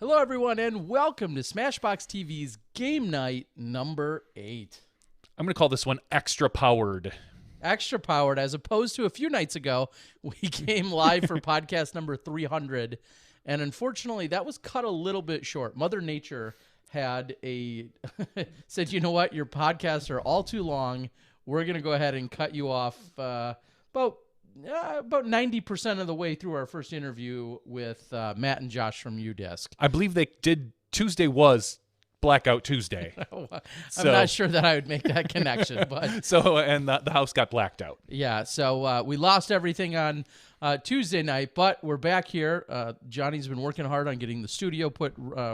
Hello, everyone, and welcome to SmashBoxxTV's Game Night number 8. I'm going to call this one extra powered. Extra powered, as opposed to a few nights ago, we came live for podcast number 300, and unfortunately, that was cut a little bit short. Mother Nature had said, you know what, your podcasts are all too long. We're going to go ahead and cut you off about 90% of the way through our first interview with Matt and Josh from UDisc. I believe they did. Tuesday was Blackout Tuesday. I'm not sure that I would make that connection, but and the house got blacked out. Yeah, so we lost everything on Tuesday night, but we're back here. Johnny's been working hard on getting the studio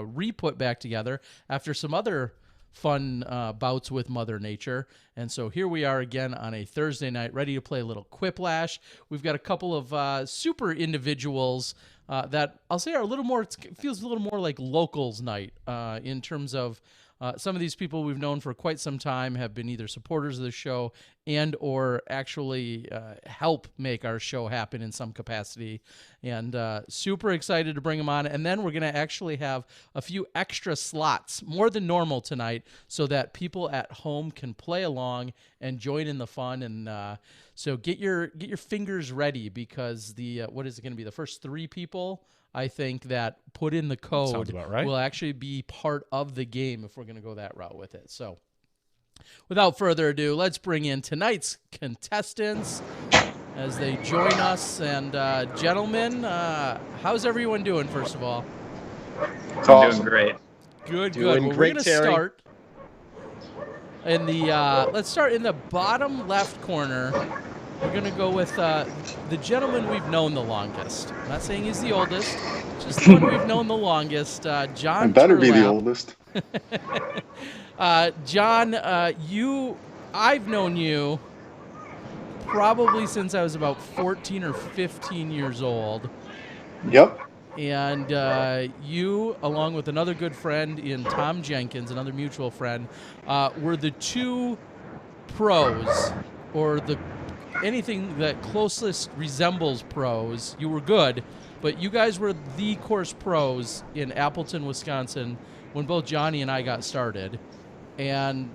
re-put back together after some other fun bouts with Mother Nature. And so here we are again on a Thursday night, ready to play a little Quiplash. We've got a couple of super individuals that I'll say are a little more, it feels a little more like locals night in terms of some of these people we've known for quite some time have been either supporters of the show and or actually help make our show happen in some capacity. And super excited to bring them on. And then we're going to actually have a few extra slots, more than normal tonight, so that people at home can play along and join in the fun. And so get your fingers ready, because what is it going to be? The first 3 people, I think, that put in the code Sounds about right. will actually be part of the game if we're going to go that route with it. So without further ado, let's bring in tonight's contestants as they join us. And gentlemen, how's everyone doing, first of all? It's awesome. Doing great. Good. Doing Well, great, we're going to start in the let's start in the bottom left corner. We're going to go with the gentleman we've known the longest. I'm not saying he's the oldest, just the one we've known the longest, John. I better be the Turlap. oldest. John, I've known you probably since I was about 14 or 15 years old. Yep. And you, along with another good friend in Tom Jenkins, another mutual friend, were the 2 pros, or anything that closest resembles pros. You were good, but you guys were the course pros in Appleton, Wisconsin, when both Johnny and I got started. And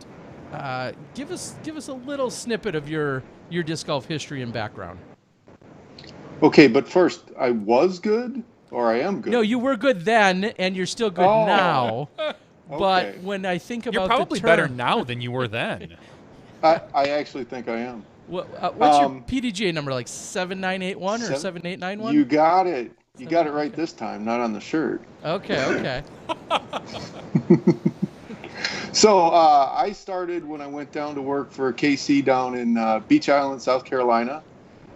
give us a little snippet of your disc golf history and background. Okay, but first, I was good, or I am good? No, you were good then, and you're still good now. But Okay. when I think about You're probably the term, better now than you were then. I actually think I am. what's your PDGA number, like 7981 or 7891? You got it. You got it right this time, not on the shirt. Okay. So I started when I went down to work for KC down in Beach Island, South Carolina,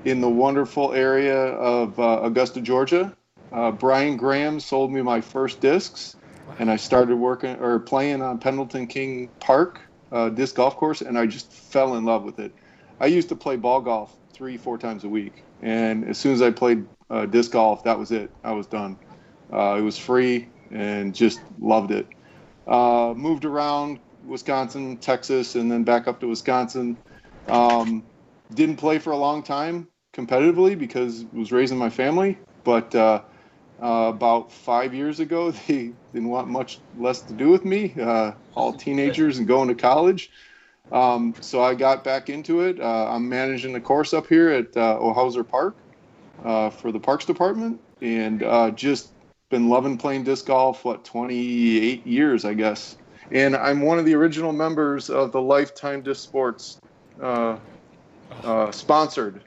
in the wonderful area of Augusta, Georgia. Brian Graham sold me my first discs, and I started playing on Pendleton King Park disc golf course, and I just fell in love with it. I used to play ball golf 3-4 times a week, and as soon as I played disc golf, that was it. I was done. It was free, and just loved it. Moved around Wisconsin, Texas, and then back up to Wisconsin. Didn't play for a long time competitively because it was raising my family, but about 5 years ago, they didn't want much less to do with me, all teenagers and going to college. So I got back into it. I'm managing the course up here at Ohauser Park for the Parks Department, and just been loving playing disc golf, 28 years, I guess. And I'm one of the original members of the Lifetime Disc Sports sponsored,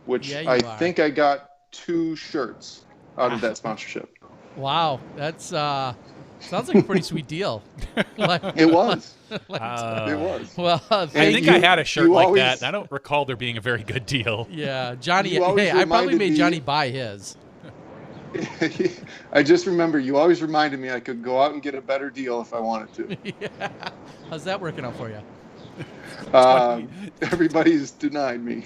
which I think I got 2 shirts out of that sponsorship. Wow, that's sounds like a pretty sweet deal. It was. It was. Well, I think I had a shirt like always, that, and I don't recall there being a very good deal. Yeah, Johnny. Hey, I probably made Johnny buy his. I just remember you always reminded me I could go out and get a better deal if I wanted to. Yeah. How's that working out for you? Everybody's denied me.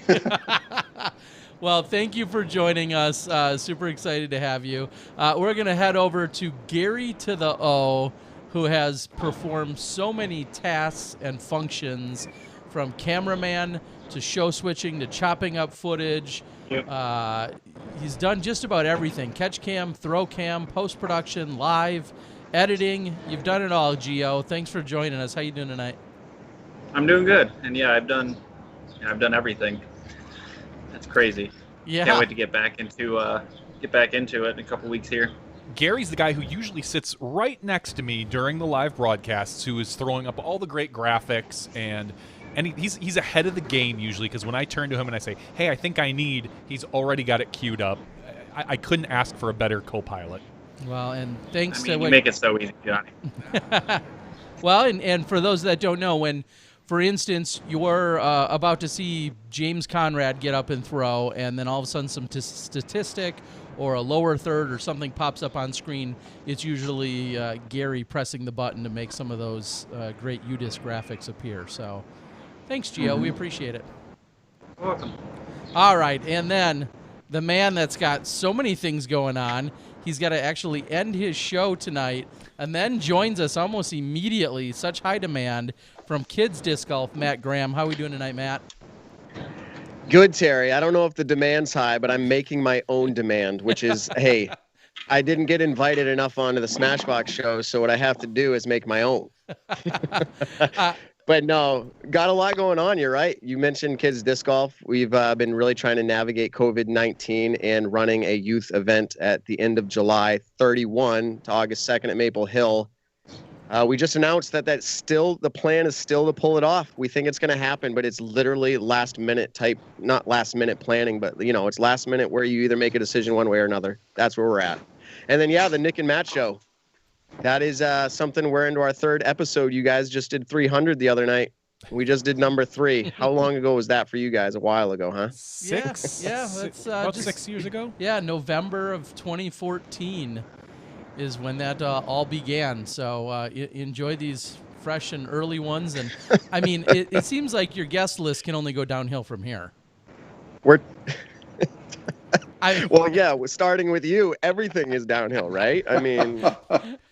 Well, thank you for joining us. Super excited to have you. We're going to head over to Gary to the O, who has performed so many tasks and functions from cameraman to show switching to chopping up footage. Yep. He's done just about everything. Catch cam, throw cam, post-production, live, editing. You've done it all, Gio. Thanks for joining us. How you doing tonight? I'm doing good, and yeah, I've done everything. That's crazy. Yeah. Can't wait to get back into it in a couple weeks here. Gary's the guy who usually sits right next to me during the live broadcasts, who is throwing up all the great graphics, and he's ahead of the game usually, because when I turn to him and I say, hey, I think I need, he's already got it queued up. I couldn't ask for a better co-pilot. Well, and thanks I to mean, what you make it so easy, Johnny. Well, and for those that don't know, when, for instance, you're about to see James Conrad get up and throw, and then all of a sudden some statistic or a lower third or something pops up on screen, it's usually Gary pressing the button to make some of those great UDIS graphics appear. So thanks, Gio. We appreciate it. You're welcome. All right, and then the man that's got so many things going on, he's got to actually end his show tonight and then joins us almost immediately. Such high demand from Kids Disc Golf, Matt Graham. How are we doing tonight, Matt? Good, Terry. I don't know if the demand's high, but I'm making my own demand, which is, hey, I didn't get invited enough onto the Smashbox show, so what I have to do is make my own. But no, got a lot going on. You're right. You mentioned Kids Disc Golf. We've been really trying to navigate COVID-19 and running a youth event at the end of July 31 to August 2nd at Maple Hill. We just announced that the plan is still to pull it off. We think it's going to happen, but it's literally last minute type, not last minute planning, but it's last minute where you either make a decision one way or another. That's where we're at. And then, the Nick and Matt show. That is something we're into our third episode. You guys just did 300 the other night. We just did number 3. How long ago was that for you guys? A while ago, huh? Six? Yeah, that's about just 6 years ago? Yeah, November of 2014 is when that all began. So enjoy these fresh and early ones. And I mean, it seems like your guest list can only go downhill from here. Well, yeah, starting with you, everything is downhill, right? I mean,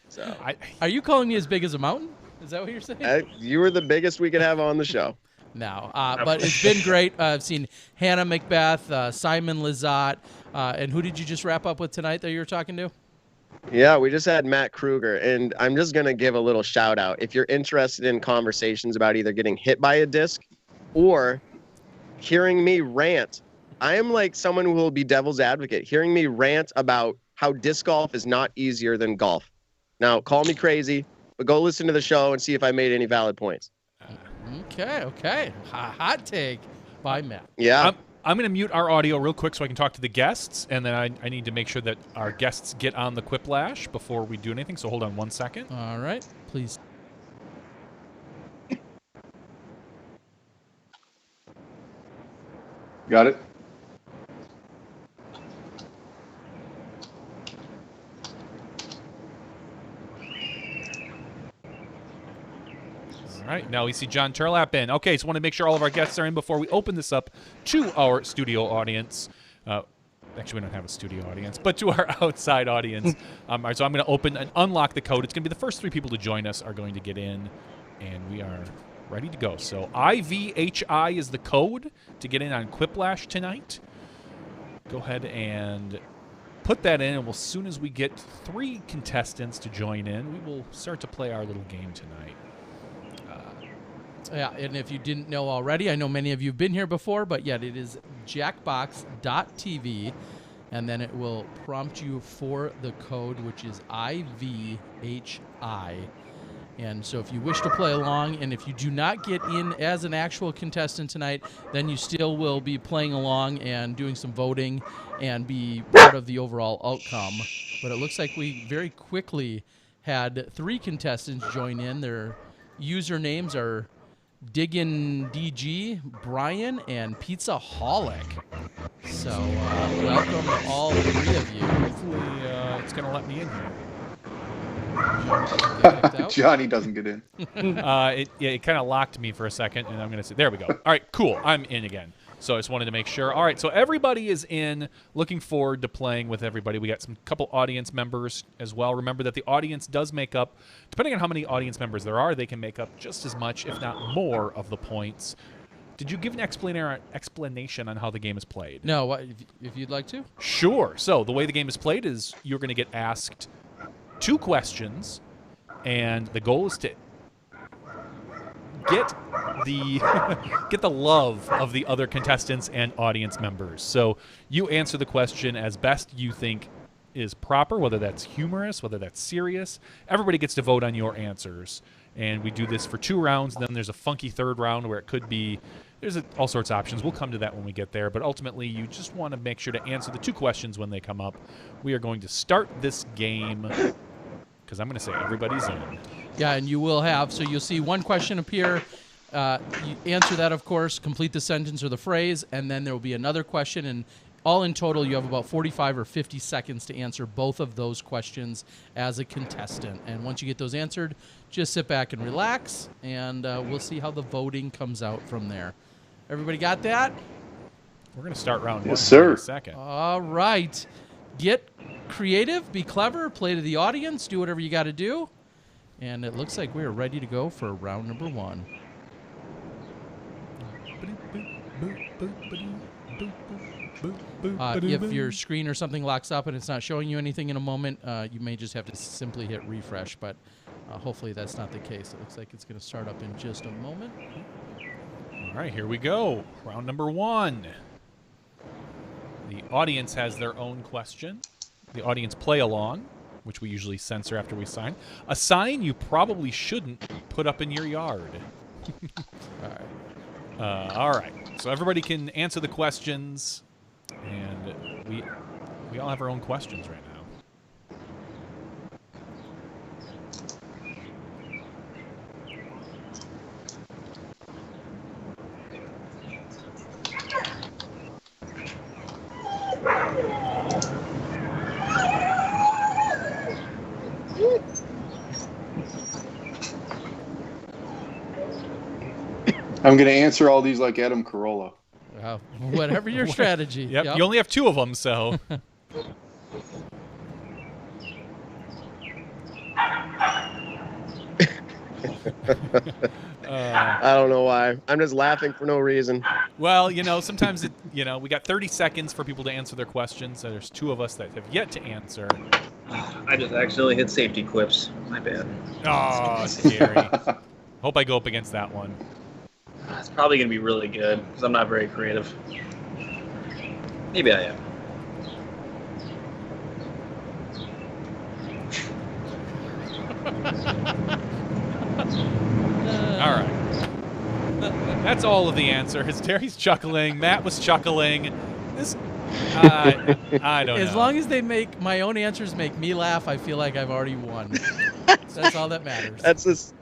so. Are you calling me as big as a mountain? Is that what you're saying? You were the biggest we could have on the show. No, but it's been great. I've seen Hannah Macbeth, Simon Lizotte, and who did you just wrap up with tonight that you were talking to? Yeah, we just had Matt Kruger, and I'm just going to give a little shout out. If you're interested in conversations about either getting hit by a disc or hearing me rant, I am like someone who will be devil's advocate, hearing me rant about how disc golf is not easier than golf. Now, call me crazy, but go listen to the show and see if I made any valid points. Okay. Hot take by Matt. Yeah. I'm going to mute our audio real quick so I can talk to the guests, and then I need to make sure that our guests get on the Quiplash before we do anything, so hold on 1 second. All right, please. Got it? All right, now we see John Turlap in. Okay, so I want to make sure all of our guests are in before we open this up to our studio audience. Actually, we don't have a studio audience, but to our outside audience. So I'm going to open and unlock the code. It's going to be the first 3 people to join us are going to get in, and we are ready to go. So IVHI is the code to get in on Quiplash tonight. Go ahead and put that in, and as soon as we get 3 contestants to join in, we will start to play our little game tonight. Yeah, and if you didn't know already, I know many of you have been here before, but yet it is jackbox.tv, and then it will prompt you for the code, which is IVHI. And so if you wish to play along, and if you do not get in as an actual contestant tonight, then you still will be playing along and doing some voting and be part of the overall outcome. But it looks like we very quickly had 3 contestants join in. Their usernames are Diggin DG, Brian, and Pizzaholic. So welcome all 3 of you. Hopefully it's going to let me in here. Johnny doesn't get in. It kind of locked me for a second, and I'm going to say, there we go. All right, cool. I'm in again. So I just wanted to make sure. All right, so everybody is in. Looking forward to playing with everybody. We got some couple audience members as well. Remember that the audience does make up, depending on how many audience members there are, they can make up just as much, if not more, of the points. Did you give an explanation on how the game is played? No, what, if you'd like to. Sure. So the way the game is played is you're going to get asked 2 questions, and the goal is to get the love of the other contestants and audience members. So you answer the question as best you think is proper, whether that's humorous, whether that's serious. Everybody gets to vote on your answers, and we do this for 2 rounds. Then there's a funky 3rd round where it could be. There's all sorts of options. We'll come to that when we get there. But ultimately, you just want to make sure to answer the 2 questions when they come up. We are going to start this game because I'm going to say everybody's in. Yeah, and you will have. So you'll see 1 question appear. You answer that, of course, complete the sentence or the phrase, and then there will be another question. And all in total, you have about 45 or 50 seconds to answer both of those questions as a contestant. And once you get those answered, just sit back and relax, and we'll see how the voting comes out from there. Everybody got that? We're going to start round 1 Yes, sir. in a second. All right. Get creative, be clever, play to the audience, do whatever you got to do. And it looks like we're ready to go for round number 1. If your screen or something locks up and it's not showing you anything in a moment, you may just have to simply hit refresh, but hopefully that's not the case. It looks like it's going to start up in just a moment. All right, here we go. Round number 1. The audience has their own question. The audience play along, which we usually censor after we sign. A sign you probably shouldn't put up in your yard. All right. All right. So everybody can answer the questions, and we all have our own questions right now. I'm going to answer all these like Adam Carolla. Whatever your strategy. Yep. You only have 2 of them, so. I don't know why. I'm just laughing for no reason. Well, sometimes we got 30 seconds for people to answer their questions. So there's 2 of us that have yet to answer. I just accidentally hit safety quips. My bad. Oh, scary. Hope I go up against that one. It's probably going to be really good because I'm not very creative. Maybe I am. All right. That's all of the answers. Terry's chuckling. Matt was chuckling. This, I don't know. As long as they make my own answers make me laugh, I feel like I've already won. That's all that matters. That's this.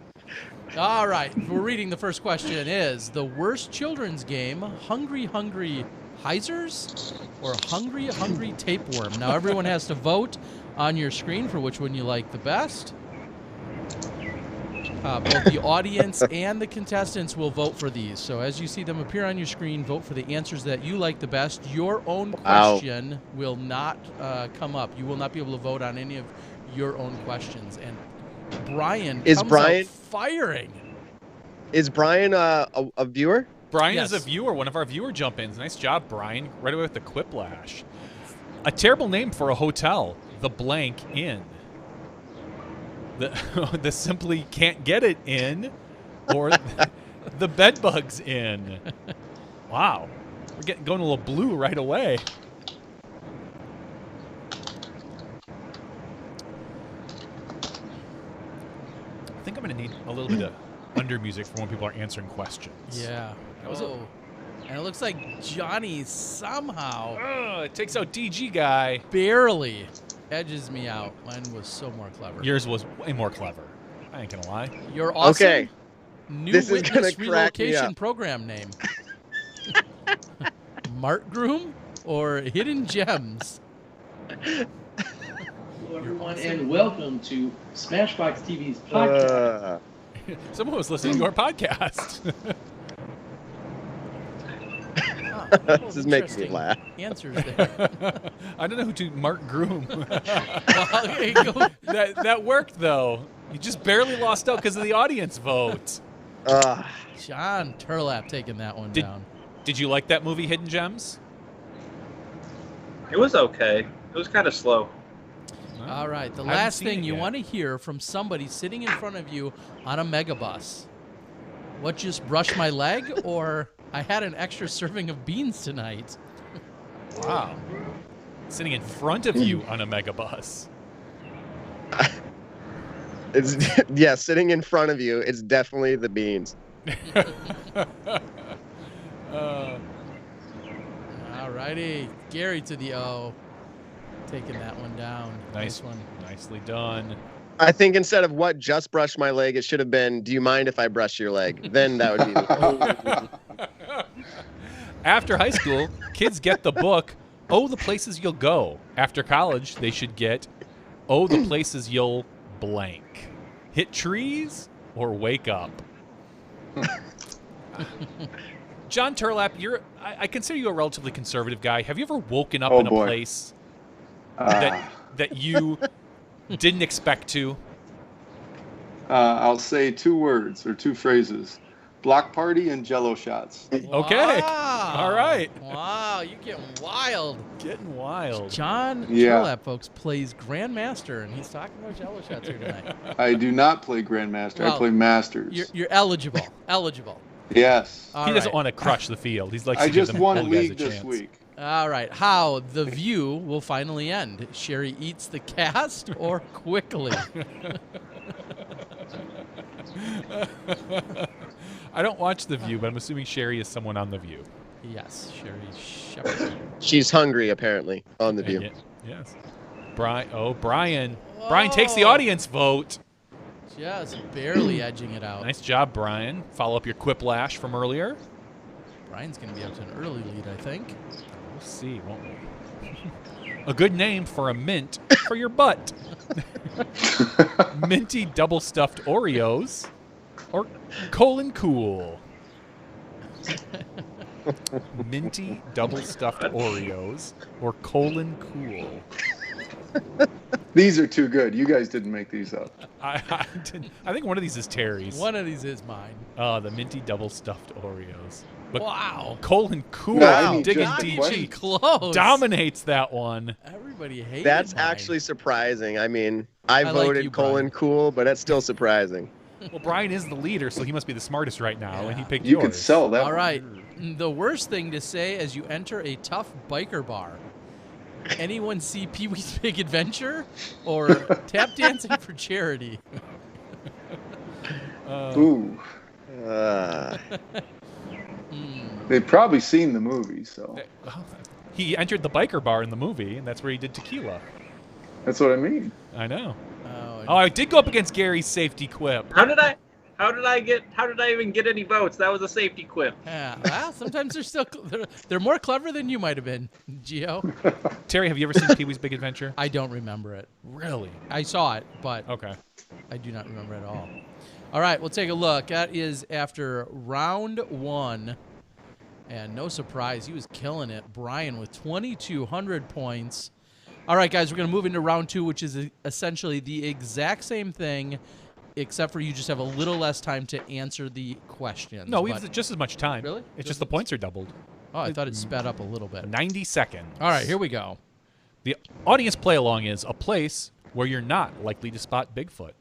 All right. We're reading the first question is the worst children's game, Hungry Hungry Heisers or Hungry Hungry Tapeworm? Now everyone has to vote on your screen for which one you like the best. Both the audience and the contestants will vote for these. So as you see them appear on your screen, vote for the answers that you like the best. Your own question will not come up. You will not be able to vote on any of your own questions. And Brian comes out firing. Is Brian a viewer? Brian is a viewer, one of our viewer jump-ins. Nice job, Brian. Right away with the Quiplash. A terrible name for a hotel, the Blank Inn. The Simply Can't Get It Inn, or the Bedbugs Inn. Wow. We're going a little blue right away. I think I'm going to need a little bit of under music for when people are answering questions. Yeah. Oh. And it looks like Johnny somehow it takes out DG guy. Barely edges me out. Mine was so more clever. Yours was way more clever. I ain't going to lie. You're awesome. Okay. New this witness is gonna crack me relocation up. program name. Mart Groom or Hidden Gems? Hello, everyone, and welcome to SmashBoxxTV's podcast. Someone was listening to our podcast. This is making me Interesting laugh. Answers there. I don't know who to Mark Groom. Well, there you go. that worked though. You just barely lost out because of the audience vote. John Turlap taking that one down. Did you like that movie, Hidden Gems? It was okay. It was kind of slow. All right, the I haven't last seen thing it you yet. want to hear from somebody sitting in front of you on a megabus. What, just brushed my leg, or I had an extra serving of beans tonight? Wow. Sitting in front of you on a megabus. It's yeah, sitting in front of you. It's definitely the beans. All righty, Gary to the O, taking that one down. Nice one. Nicely done. I think instead of what just brushed my leg, it should have been, do you mind if I brush your leg? Then that would be After high school, kids get the book, Oh, the Places You'll Go. After college, they should get, Oh, the Places You'll blank. Hit trees or wake up. John Turlap, I consider you a relatively conservative guy. Have you ever woken up in a place that you didn't expect to? I'll say 2 words or 2 phrases. Block party and Jello shots. Okay. Wow. All right. Wow, you're getting wild. Getting wild. John Yeah. Turlap, folks, plays Grandmaster, and he's talking about Jello shots here tonight. I do not play Grandmaster. Well, I play Masters. You're eligible. Eligible. Yes. All He doesn't right. want to crush the field. He's like, I just won old guys league a this chance. week. All right. How the view will finally end. Sherry eats the cast or quickly? I don't watch The View, but I'm assuming Sherry is someone on The View. Yes, Sherry Shepherd. She's hungry, apparently, on the view. Yes. Brian. Brian takes the audience vote. Just barely edging it out. Nice job, Brian. Follow up your Quiplash from earlier. Brian's going to be up to an early lead, I think. We'll see, won't we? A good name for a mint for your butt. Minty double stuffed Oreos or colon cool. Minty double stuffed Oreos or colon cool. These are too good. You guys didn't make these up. I think one of these is Terry's. One of these is mine. The minty double stuffed Oreos. But Wow. colon cool. No, I mean Digging just the DG question. Close. dominates that one. Everybody hates That's mine. actually surprising. I mean, I like voted you, colon Brian. cool, but that's still surprising. Well, Brian is the leader, so he must be the smartest right now, and he picked You yours. could sell that. All one. right. The worst thing to say as you enter a tough biker bar. Anyone see Pee-wee's Big Adventure or tap dancing for charity? Ooh. They've probably seen the movie, so He entered the biker bar in the movie, and that's where he did tequila. that's what I mean. I know. Oh, Oh, I did go up against Gary's safety quip. How did I even get any votes? That was a safety quip. yeah. Well, sometimes they're more clever than you might have been, Gio. Terry, have you ever seen Pee-wee's Big Adventure? I don't remember it. Really? I saw it, but Okay. I do not remember at all. All right, we'll take a look. That is after round 1. And no surprise, he was killing it. Brian with 2,200 points. All right, guys, we're going to move into round 2, which is essentially the exact same thing, except for you just have a little less time to answer the questions. No, we But- have just as much time. Really? It's just the points are doubled. Oh, I thought it sped up a little bit. 90 seconds. All right, here we go. The audience play-along is a place where you're not likely to spot Bigfoot.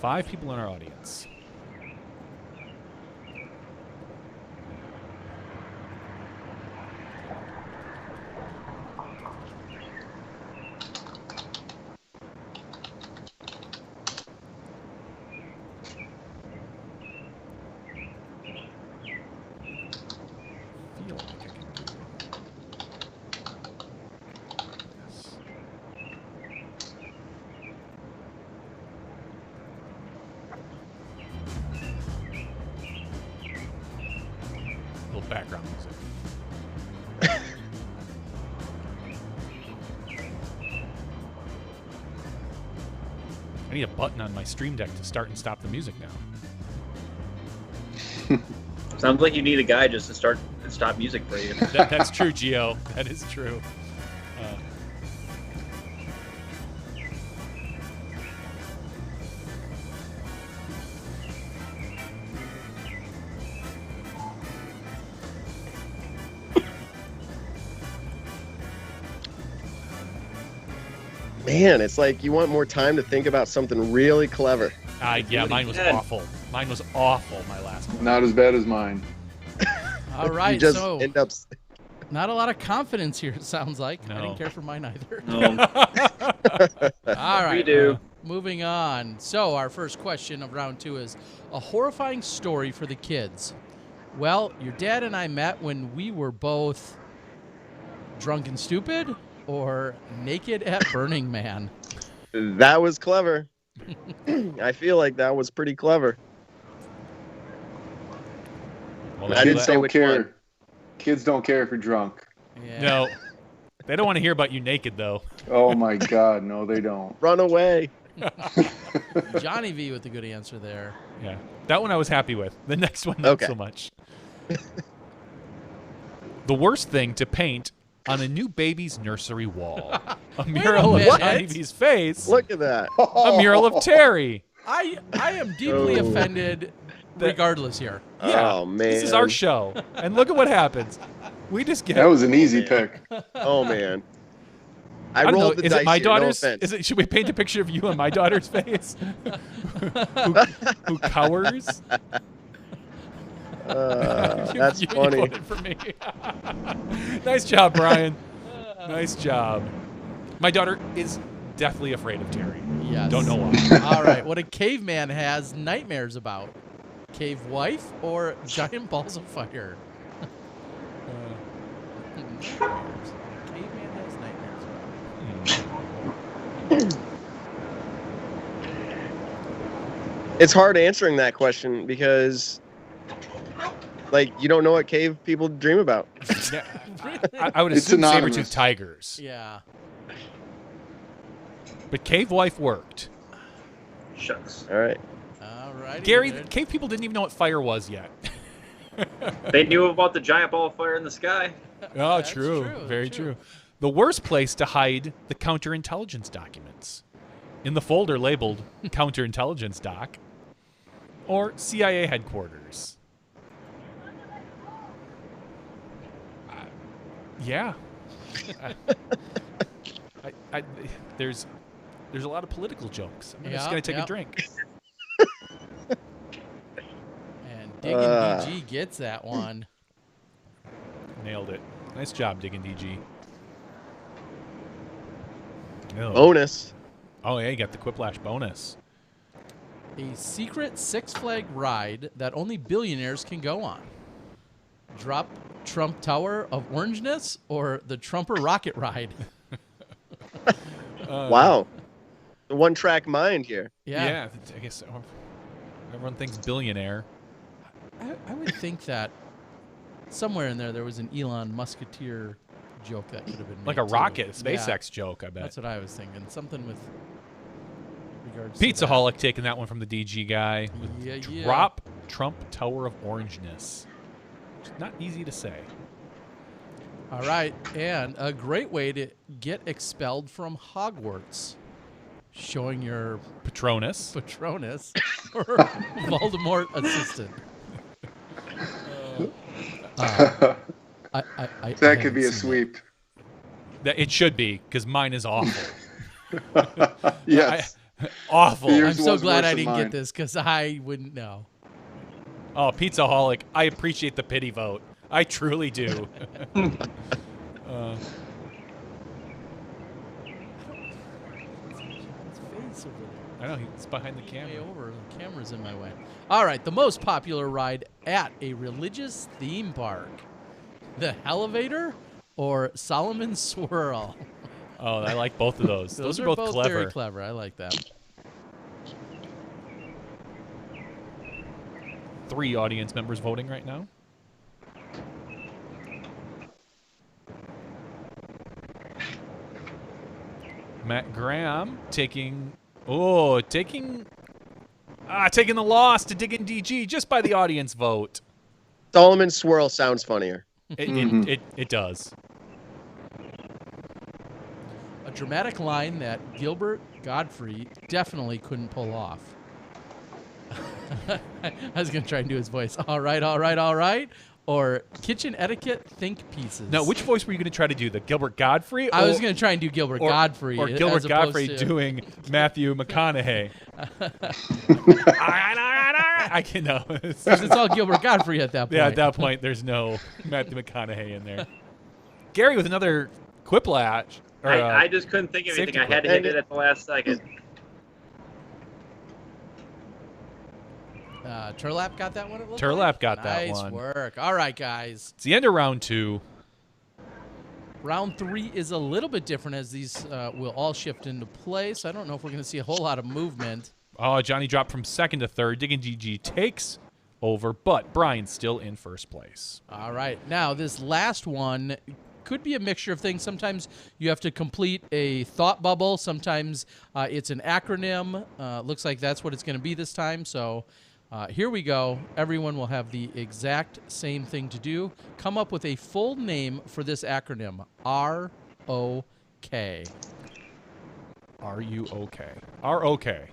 5 people in our audience. Feel like I can do this. Little background music. I need a button on my Stream Deck to start and stop the music now. Sounds like you need a guy just to stop music for you. That's true, Gio. That is true. Man, it's like you want more time to think about something really clever. Yeah, mine was awful. Mine was awful, my last one. Not as bad as mine. All right, You just so end up. not a lot of confidence here, it sounds like. I No. didn't care for mine either. No, All right. we do. Moving on. So our first question of round 2 is a horrifying story for the kids. Well, your dad and I met when we were both drunk and stupid or naked at Burning Man. That was clever. I feel like that was pretty clever. Well, I didn't Kids say don't which care. one. Kids don't care if you're drunk. Yeah. No. They don't want to hear about you naked, though. Oh my God, no, they don't. Run away. Johnny V with a good answer there. Yeah. That one I was happy with. The next one, not Okay. so much. The worst thing to paint on a new baby's nursery wall. A mural of minute. Johnny V's face. Look at that. A mural of Terry. I am deeply Oh. offended regardless here. Yeah. Oh, man. This is our show. And look at what happens. We just get... That was an easy pick. Oh, man. I don't know. rolled the Is dice it my here, daughter's? No offense. Is it? Should we paint a picture of you on my daughter's face, who cowers? That's You funny. voted for me. Nice job, Brian. Nice job. My daughter is deathly afraid of Terry. Yes. Don't know why. All right. What a caveman has nightmares about. Cave wife or giant balls of fire? Nightmares. Caveman has nightmares about. It's hard answering that question because, like, you don't know what cave people dream about. Yeah, I would It's assume anonymous. saber-tooth tigers, Yeah. but cave wife worked. Shucks. All right. All right. Gary, cave people didn't even know what fire was yet. They knew about the giant ball of fire in the sky. Oh, That's true. true, Very true. true. The worst place to hide the counterintelligence documents. In the folder labeled counterintelligence doc or CIA headquarters. Yeah. There's a lot of political jokes. I'm just Yeah, going to take yeah. a drink. And Diggin' DG gets that one. Nailed it. Nice job, Diggin' DG. Oh. Bonus. Oh, yeah, you got the Quiplash bonus. A secret Six Flag ride that only billionaires can go on. Drop Trump Tower of Orangeness or the Trumper Rocket Ride? Wow. The one-track mind here. Yeah, I guess everyone thinks billionaire. I would think that somewhere in there was an Elon Musketeer joke that could have been Like made a too. rocket, a Yeah, SpaceX joke, I bet. that's what I was thinking. Something with regards Pizza to that. Holic taking that one from the DG guy. Yeah, yeah. Drop Trump Tower of Orangeness. It's not easy to say. All right, and a great way to get expelled from Hogwarts. Showing your Patronus. Patronus or Voldemort assistant. I That could be haven't a seen sweep. It should be, because mine is awful. Yes. Awful. Yours I'm so was glad worse I than didn't mine. get this because I wouldn't know. Oh, Pizza Holic, I appreciate the pity vote. I truly do. His face over there. I know, he's behind the Way camera. over. The camera's in my way. All right, the most popular ride at a religious theme park. The Elevator or Solomon's Swirl? Oh, I like both of those. Those are both very clever. clever. I like that. 3 audience members voting right now. Matt Graham taking the loss to Diggin' DG just by the audience vote. Solomon Swirl sounds funnier. It does. A dramatic line that Gilbert Godfrey definitely couldn't pull off. I was going to try and do his voice. All right, all right, all right. Or kitchen etiquette think pieces. Now, which voice were you going to try to do? The Gilbert Godfrey? I was going to try and do Gilbert Godfrey. Or Gilbert Godfrey doing Matthew McConaughey. I can know. It's all Gilbert Godfrey at that point. Yeah, at that point, there's no Matthew McConaughey in there. Gary with another Quiplash. I just couldn't think of anything. I had to hit it at the last second. Turlap got that one? Turlap got that one. Nice work. All right, guys. It's the end of round 2. Round 3 is a little bit different as these will all shift into place. I don't know if we're going to see a whole lot of movement. Oh, Johnny dropped from 2nd to 3rd. Diggin' DG takes over, but Brian's still in 1st place. All right. Now, this last one could be a mixture of things. Sometimes you have to complete a thought bubble. Sometimes it's an acronym. Looks like that's what it's going to be this time. So here we go. Everyone will have the exact same thing to do. Come up with a full name for this acronym. R-O-K. Are you okay? R-O-K.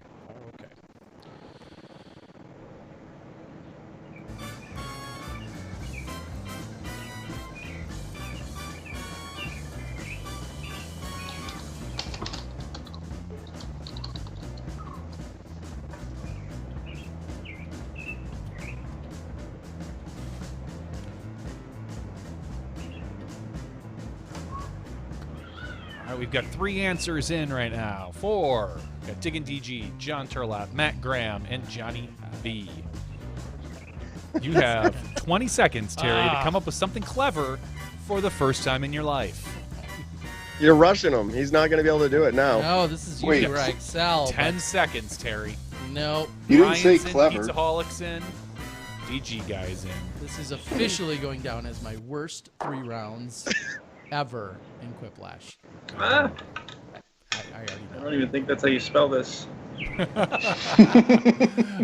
We've got 3 answers in right now. 4. We've got Diggin' DG, John Turlap, Matt Graham, and Johnny V. You have 20 seconds, Terry, to come up with something clever for the first time in your life. You're rushing him. He's not going to be able to do it now. No, this is usually where I excel. 10 seconds, Terry. No. You didn't Brian's say clever. In, Pizzaholics in, DG guy's in. This is officially going down as my worst 3 rounds ever in Quiplash. Ah, I already I know. don't even think that's how you spell this.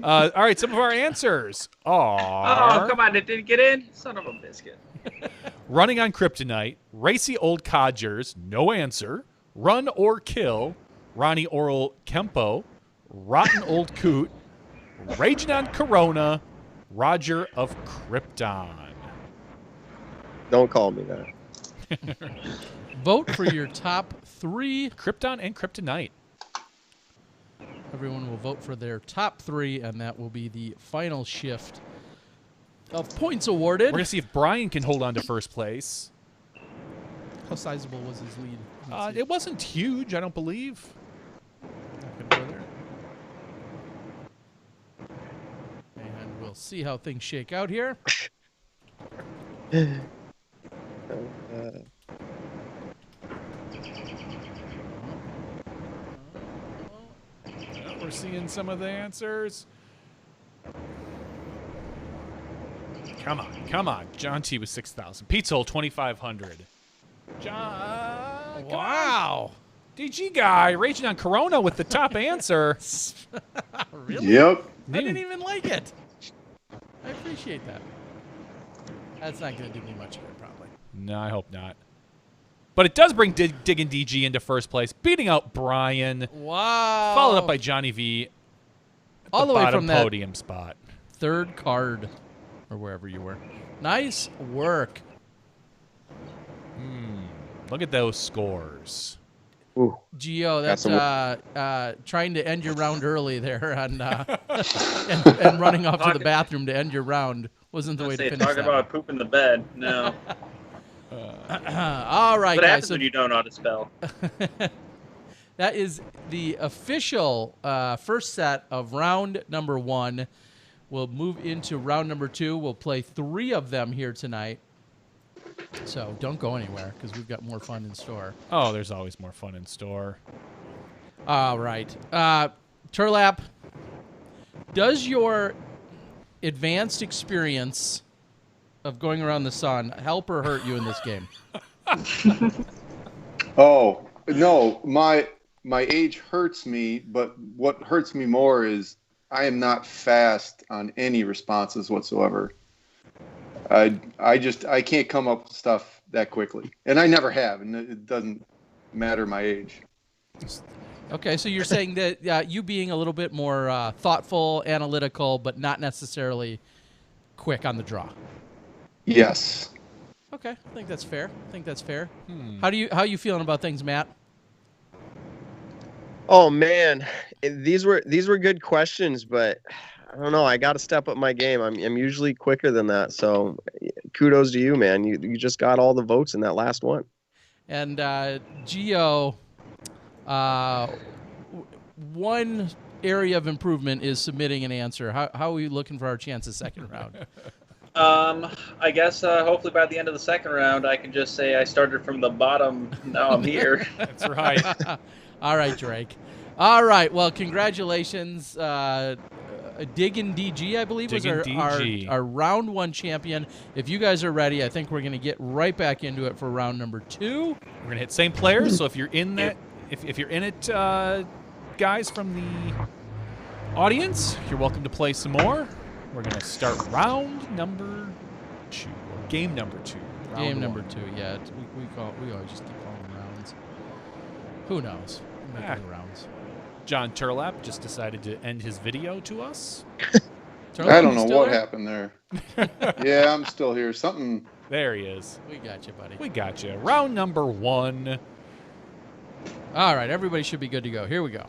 All right, some of our answers are... Oh, come on, it didn't get in? Son of a biscuit. Running on Kryptonite, Racy Old Codgers, no answer. Run or Kill, Ronnie Oral Kempo, Rotten Old Coot, Raging on Corona, Roger of Krypton. Don't call me that. Vote for your top 3. Krypton and Kryptonite. Everyone will vote for their top 3, and that will be the final shift of points awarded. We're going to see if Brian can hold on to 1st place. How sizable was his lead? It wasn't huge, I don't believe. Not gonna go there. And we'll see how things shake out here. We're seeing some of the answers. Come on. John T was 6,000. Pizza Hole 2,500. John. Wow. DG guy raging on Corona with the top answer. Really? Yep. I didn't even like it. I appreciate that. That's not going to do me much good, probably. No, I hope not. But it does bring Diggin' DG into 1st place, beating out Brian. Wow. Followed up by Johnny V. All the way bottom from that podium spot. 3rd card, or wherever you were. Nice work. Look at those scores. Ooh. Gio, that's trying to end your round early there and running off to the bathroom to end your round wasn't the way to finish Talk that. about pooping the bed. No. All right, What guys. happens So when you don't know how to spell? that is the official first set of round number 1. We'll move into round number 2. We'll play 3 of them here tonight. So don't go anywhere because we've got more fun in store. Oh, there's always more fun in store. All right. Turlap, does your advanced experience of going around the sun help or hurt you in this game? Oh, no, my age hurts me, but what hurts me more is I am not fast on any responses whatsoever. I can't come up with stuff that quickly, and I never have, and it doesn't matter my age. Okay, so you're saying that you being a little bit more thoughtful, analytical, but not necessarily quick on the draw. Yes. Okay, I think that's fair. How you feeling about things, Matt? Oh man, these were good questions, but I don't know. I got to step up my game. I'm usually quicker than that. So kudos to you, man. You just got all the votes in that last one. And Gio, one area of improvement is submitting an answer. How are we looking for our chances second round? I guess hopefully by the end of the second round, I can just say I started from the bottom. Now I'm here. That's right. All right, Drake. All right. Well, congratulations. Diggin' DG, I believe, was our round one champion. If you guys are ready, I think we're going to get right back into it for round number 2. We're gonna hit same players. So if you're in that, if you're in it, guys from the audience, you're welcome to play some more. We're gonna start round number 2, or game number 2. Game number 2. Yeah, we always just keep calling them rounds. Who knows? We're making rounds. John Turlap just decided to end his video to us. I don't know what happened there. Yeah, I'm still here. Something. There he is. We got you, buddy. We got you. Round number 1. All right, everybody should be good to go. Here we go.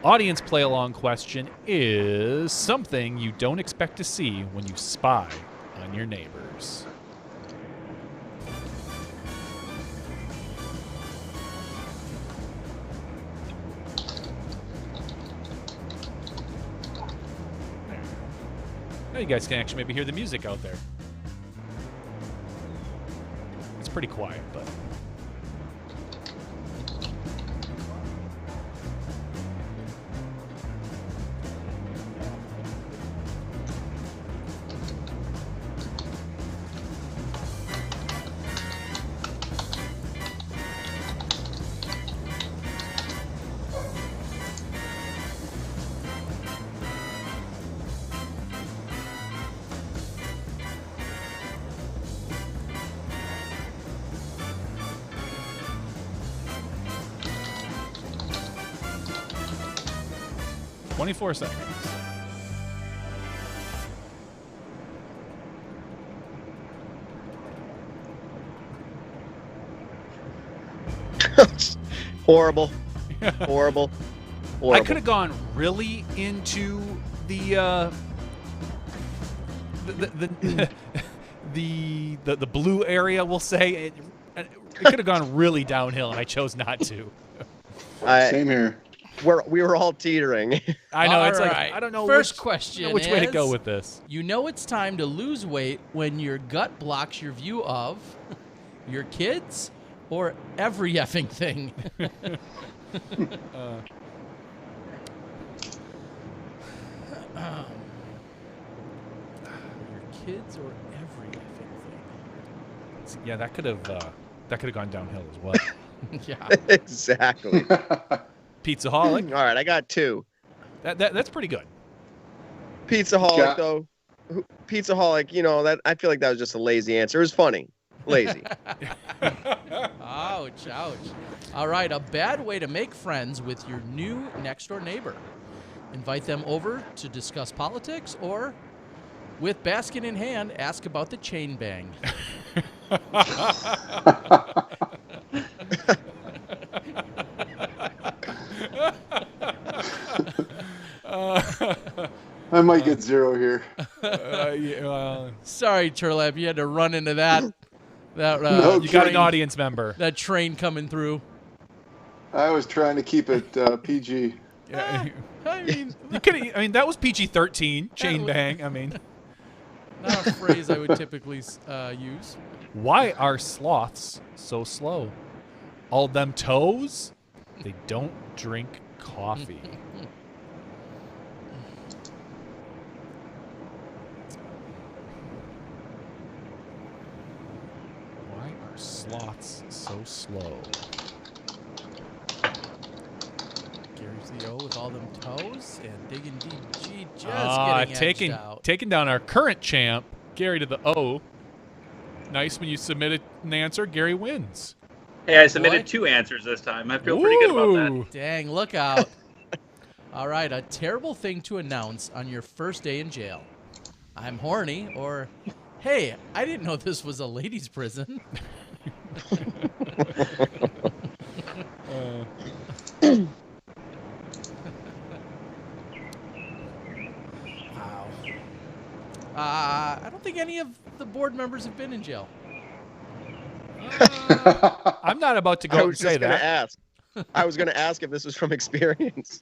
Audience play along question is something you don't expect to see when you spy on your neighbors. Now you guys can actually maybe hear the music out there. It's pretty quiet, but... ...24 seconds. Horrible. Horrible. I could have gone really into the the blue area. We'll say it could have gone really downhill, and I chose not to. Same here. We were all teetering. I know. It's All like right. I don't know First question which way to go is, with this. You know it's time to lose weight when your gut blocks your view of your kids or every effing thing. Your kids or every effing thing. Yeah, that could have gone downhill as well. Yeah. Exactly. Pizzaholic. All right, I got 2. That's pretty good. Pizzaholic, though. Pizzaholic, you know, that I feel like that was just a lazy answer. It was funny. Lazy. Ouch, ouch. All right, a bad way to make friends with your new next-door neighbor. Invite them over to discuss politics, or, with basket in hand, ask about the chain bang. I might get 0 here. Sorry, Turlap, you had to run into that. No, You got an audience member. That train coming through. I was trying to keep it PG. Yeah. I mean, that was PG-13 chain bang. I mean, not a phrase I would typically use. why are sloths so slow? All them toes? They don't drink coffee. Why are sloths so slow? Gary's The O with all them toes and digging deep. G just getting edged out. Taking down our current champ, Gary to the O. Nice when you submitted an answer, Gary wins. Hey, I submitted 2 answers this time. I feel pretty good about that. Ooh. Dang, look out. All right, a terrible thing to announce on your first day in jail. I'm horny, or, hey, I didn't know this was a ladies' prison. Wow. I don't think any of the board members have been in jail. I'm not about to go and say that. I was going to ask if this was from experience.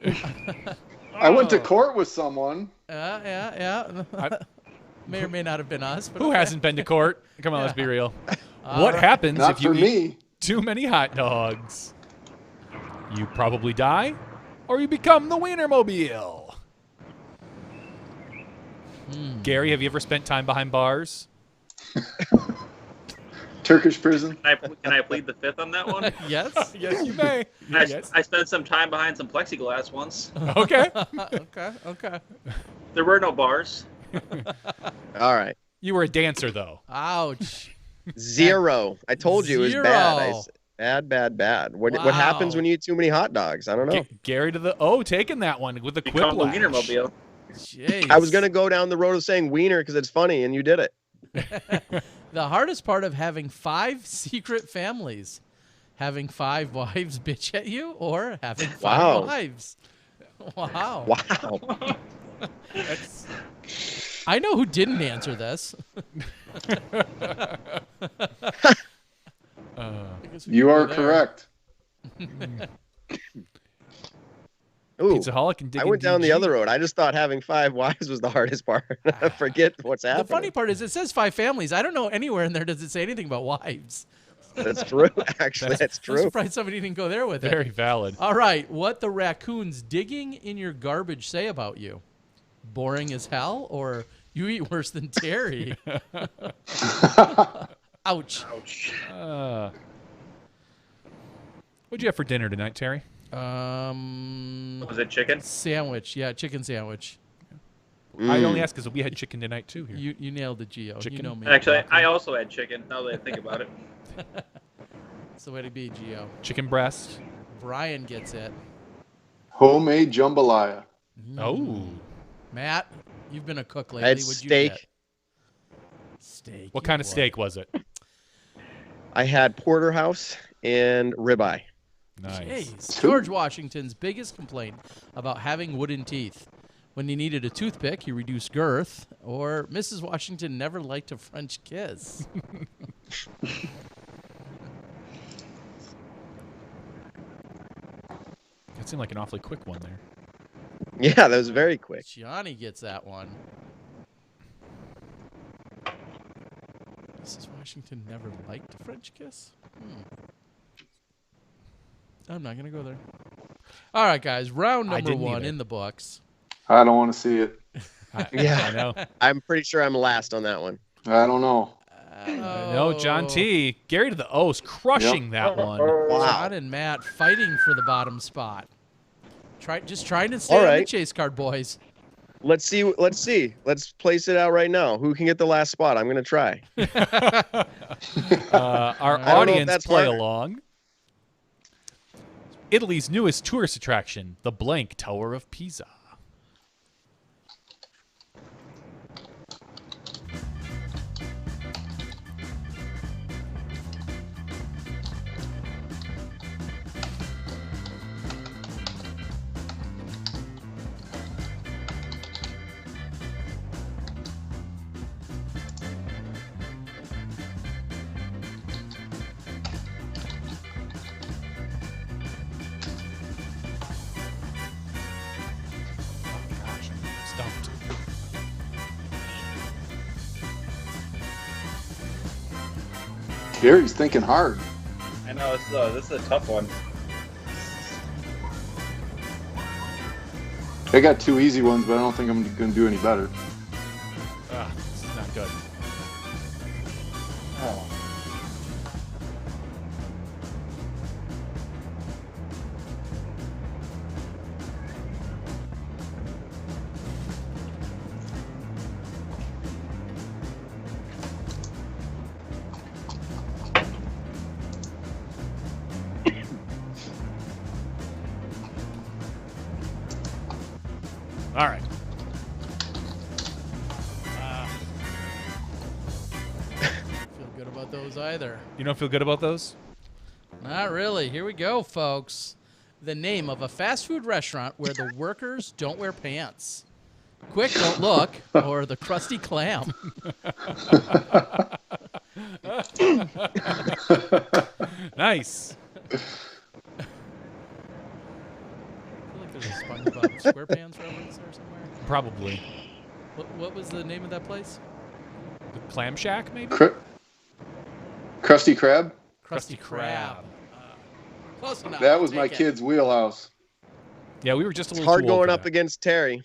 I went to court with someone. Yeah. May or may not have been us. But Who okay. hasn't been to court? Come on, let's be real. What happens Not if you for eat me. too many hot dogs? You probably die, or you become the Wienermobile. Gary, have you ever spent time behind bars? Turkish prison. Can I plead the fifth on that one? Yes. Yes, you may. Yes. I spent some time behind some plexiglass once. Okay. Okay. There were no bars. All right. You were a dancer, though. Ouch. 0. I told you it was bad. Zero. Bad. What happens when you eat too many hot dogs? I don't know. Gary to the O, taking that one with the Become the Quiplash. Wienermobile. Jeez. I was going to go down the road of saying wiener because it's funny, and you did it. The hardest part of having 5 secret families. Having 5 wives bitch at you, or having 5 wives. Wow. Wow. I know who didn't answer this. You are correct. Ooh, Pizzaholic and I went down the other road. I just thought having 5 wives was the hardest part. I forget what's happening. The funny part is it says 5 families. I don't know anywhere in there does it say anything about wives. That's true. Actually, that's I'm true. surprised somebody didn't go there with it. Very valid. All right, what the raccoons digging in your garbage say about you? Boring as hell, or you eat worse than Terry? Ouch. Ouch. What'd you have for dinner tonight, Terry? Was it chicken? Sandwich. Yeah, chicken sandwich. I only asked because we had chicken tonight, too. Here. You nailed it, Gio. Chicken? You know me. Actually, I also had chicken, now that I think about it. That's the way to be, Gio. Chicken breast. Brian gets it. Homemade jambalaya. Oh. Matt, you've been a cook lately. I had What'd you steak. get? Steak. What kind of steak was it? I had porterhouse and ribeye. Nice. Jeez. George Washington's biggest complaint about having wooden teeth. When he needed a toothpick, he reduced girth. Or Mrs. Washington never liked a French kiss. That seemed like an awfully quick one there. Yeah, that was very quick. Gianni gets that one. Mrs. Washington never liked a French kiss? I'm not going to go there. All right, guys. Round number 1 in the books. I don't want to see it. Yeah, I know. I'm pretty sure I'm last on that one. I don't know. No, John T. Gary to the O's crushing that one. Wow. John and Matt fighting for the bottom spot. Just trying to stay on the chase card, boys. Let's see. Let's place it out right now. Who can get the last spot? I'm going to try. Our audience play along. Italy's newest tourist attraction, the blank Tower of Pisa. Stumped. Gary's thinking hard. I know, this is a tough one. I got 2 easy ones, but I don't think I'm going to do any better. This is not good. about those either. You don't feel good about those? Not really. Here we go, folks. The name of a fast food restaurant where the workers don't wear pants. Quick, don't look, or the Krusty Clam. Nice. I feel like there's a SpongeBob SquarePants reference there somewhere. Probably. What was the name of that place? The Clam Shack, maybe? Krusty Krab. Krusty Krab. Close enough. That was Take my it. kid's wheelhouse. Yeah, we were just a It's little hard too old going for up that. against Terry.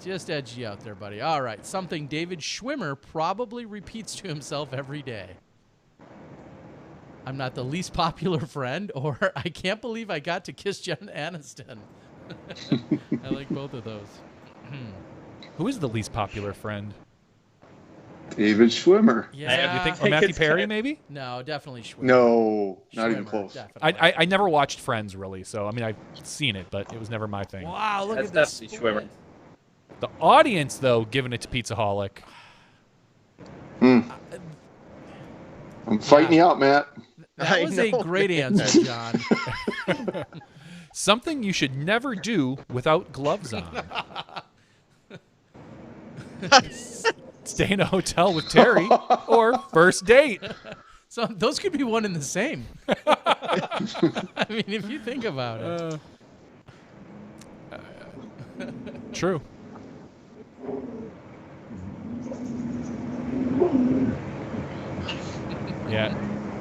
Just edgy out there, buddy. All right. Something David Schwimmer probably repeats to himself every day. I'm not the least popular friend, or I can't believe I got to kiss Jen Aniston. I like both of those. Who is the least popular friend? David Schwimmer. Yeah. You think, or Matthew Perry, maybe? No, definitely Schwimmer. No, not even Schwimmer, close. definitely. I never watched Friends, really, so, I mean, I've seen it, but it was never my thing. Wow, look That's at this. definitely Schwimmer. The audience, though, giving it to Pizzaholic. I'm fighting you out, Matt. That I was a know, great answer, John. Something you should never do without gloves on. Stay in a hotel with Terry or first date. So those could be one and the same. I mean, if you think about it. True. Yeah.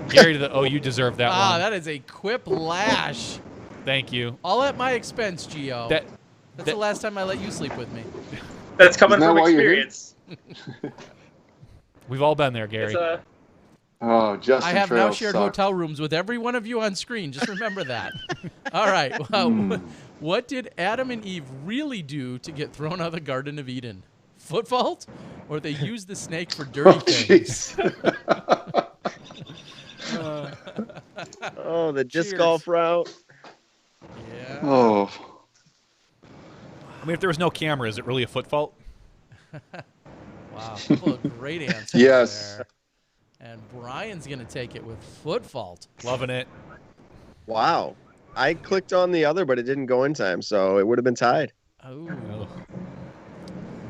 Gary to the you deserve that Ah, one. that is a quiplash. Thank you. All at my expense, Gio. That That's the last time I let you sleep with me. That's coming Isn't that from why you're here? experience. we've all been there, Gary. It's, Oh, Justin I have now Trails shared sucks. hotel rooms with every one of you on screen. Just remember that. All right. What did Adam and Eve really do to get thrown out of the Garden of Eden? Foot fault? Or they used the snake for dirty Oh, things? jeez. Oh, the disc Cheers. golf route. Yeah. Oh, I mean, if there was no camera, is it really a foot fault? Wow. Couple of great answers Yes. there. And Brian's going to take it with foot fault. Loving it. Wow. I clicked on the other, but it didn't go in time, so it would have been tied. Oh.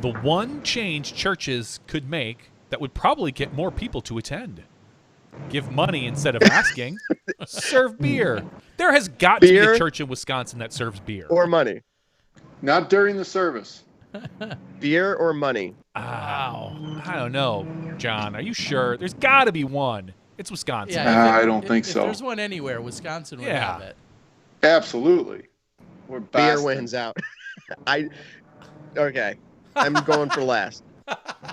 The one change churches could make that would probably get more people to attend. Give money instead of asking. Serve beer. There has got to be Beer? a church in Wisconsin that serves beer. Or money. not during the service. Beer or money. Wow. I don't know, John. Are you sure? There's got to be one. It's Wisconsin. Yeah, I don't think if so. there's one anywhere, Wisconsin would Yeah. have it. Absolutely. We're Beer Boston. wins out. Okay. I'm going for last.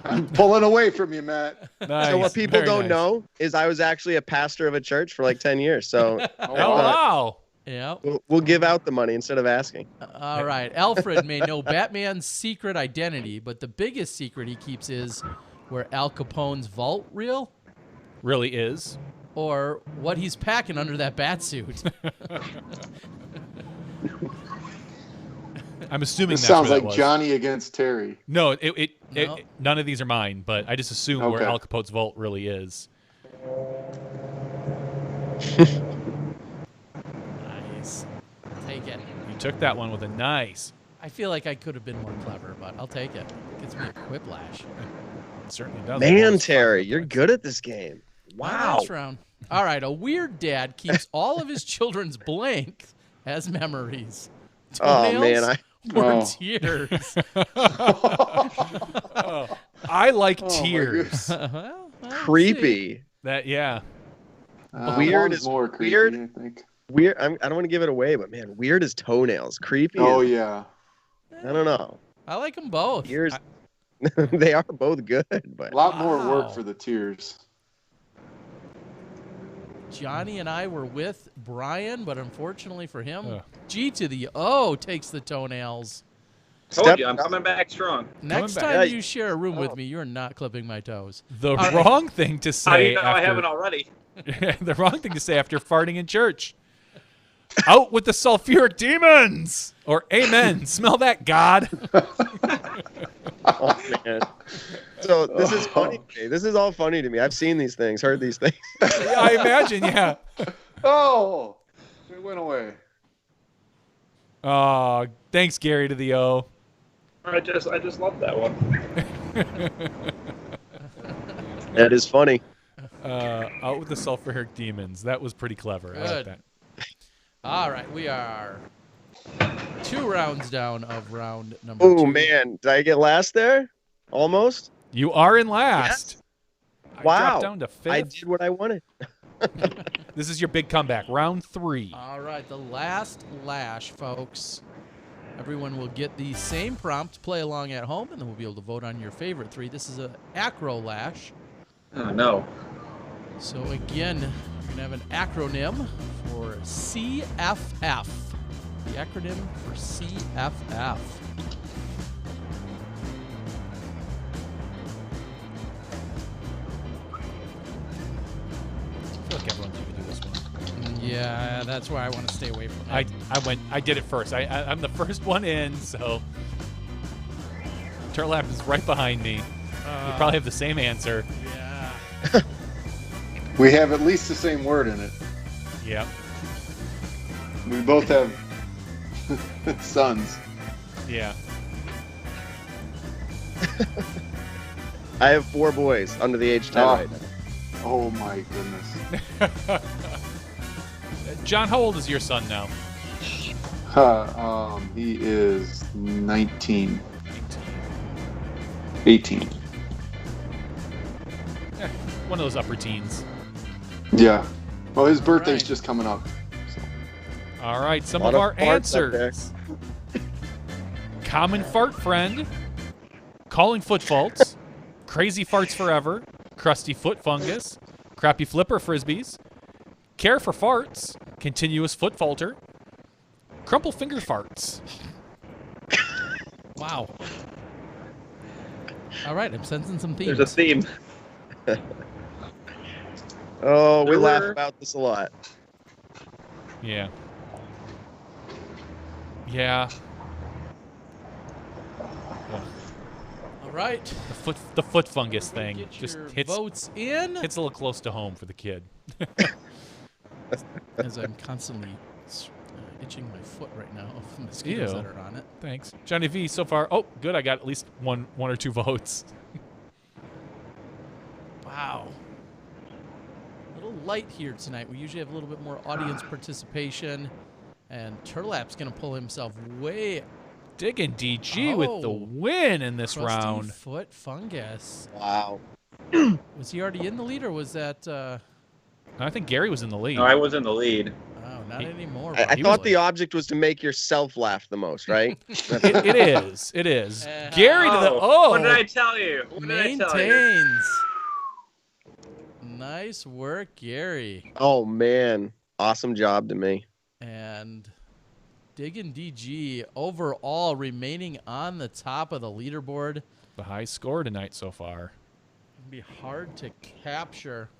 I'm pulling away from you, Matt. Nice. So what people Very don't nice. know is I was actually a pastor of a church for like 10 years. So Oh, wow. Yeah. we'll give out the money instead of asking. All right. Alfred may know Batman's secret identity, but the biggest secret he keeps is where Al Capone's vault real, Really is. or what he's packing under that bat suit. I'm assuming This that's sounds where that like was. Johnny against Terry. No, No. none of these are mine, but I just assume where Okay. Al Capone's vault really is. Nice. Take it. You took that one with a nice. I feel like I could have been more clever, but I'll take it. Gets me a quiplash. It certainly does. Man, Almost Terry, 500 you're points. good at this game. Wow. Next round. All right. A weird dad keeps all of his children's blanks as memories. Oh, Toenails man. or Oh. tears. I like my tears. Well, let's see. Creepy. That yeah. Weird one's is more creepy, weird. I think. Weird. I don't want to give it away, but man, weird as toenails. Creepy. Oh, is- yeah. I don't know. I like them both. Ears. They are both good, but A lot more Wow. work for the tears. Johnny and I were with Brian, but unfortunately for him, Ugh. G to the O takes the toenails. told Step- you, I'm coming back strong. Next back. time Yeah, you share a room with oh. me, you're not clipping my toes. The right. wrong thing to How do say you know I after haven't already? the wrong thing to say after farting in church. Out with the sulfuric demons! Or amen. Smell that, God. oh man. So this is funny to me. This is all funny to me. I've seen these things, heard these things. Yeah, I imagine, yeah. Oh, it went away. Oh, thanks, Gary, to the O. I just love that one. That is funny. Out with the sulfuric demons. That was pretty clever. I like Good. that. All right, we are 2 rounds down of round number 2. Oh man, did I get last there? Almost. You are in last. I Wow. dropped down to 5th. I did what I wanted. This is your big comeback. Round 3. All right, the last lash, folks. Everyone will get the same prompt to play along at home, and then we'll be able to vote on your favorite 3. This is an acro lash. Oh no. So again, we're gonna have an acronym for CFF. The acronym for CFF. I feel like everyone's going to do this one. Yeah, that's why I want to stay away from it. I did it first. I'm the first one in, so Turtlap is right behind me. You probably have the same answer. Yeah. We have at least the same word in it. Yep. We both have sons. Yeah. I have 4 boys under the age of 10 Oh. right now. Oh my goodness. John, how old is your son now? He is 19. 18. Yeah, one of those upper teens. Yeah. Well, his birthday's right. just coming up. All right, some Lot of of our farts up there. answers. Common fart friend, calling foot faults, crazy farts forever, crusty foot fungus, crappy flipper frisbees, care for farts, continuous foot falter, crumple finger farts. Wow. All right, I'm sensing some themes. There's a theme. Oh, we There laugh were- about this a lot. Yeah. Yeah. All right. The foot fungus thing Get just your hits votes in. a little close to home for the kid. As I'm constantly itching my foot right now of the mosquitoes Ew. that are on it. Thanks, Johnny V. So far, oh, good. I got at least one or two votes. Wow. A little light here tonight. We usually have a little bit more audience participation. And Turtlap's going to pull himself way Digging DG with the Oh. win in this crusty round. foot fungus. Wow. Was he already in the lead, or was that... I think Gary was in the lead. No, I was in the lead. Oh, not anymore. I probably. thought the object was to make yourself laugh the most, right? It is. It is. Gary to the What did I tell you? What did I tell you? Maintains. Nice work, Gary. Oh man, awesome job to me. And Diggin' DG overall remaining on the top of the leaderboard. the high score tonight so far. It'd be hard to capture.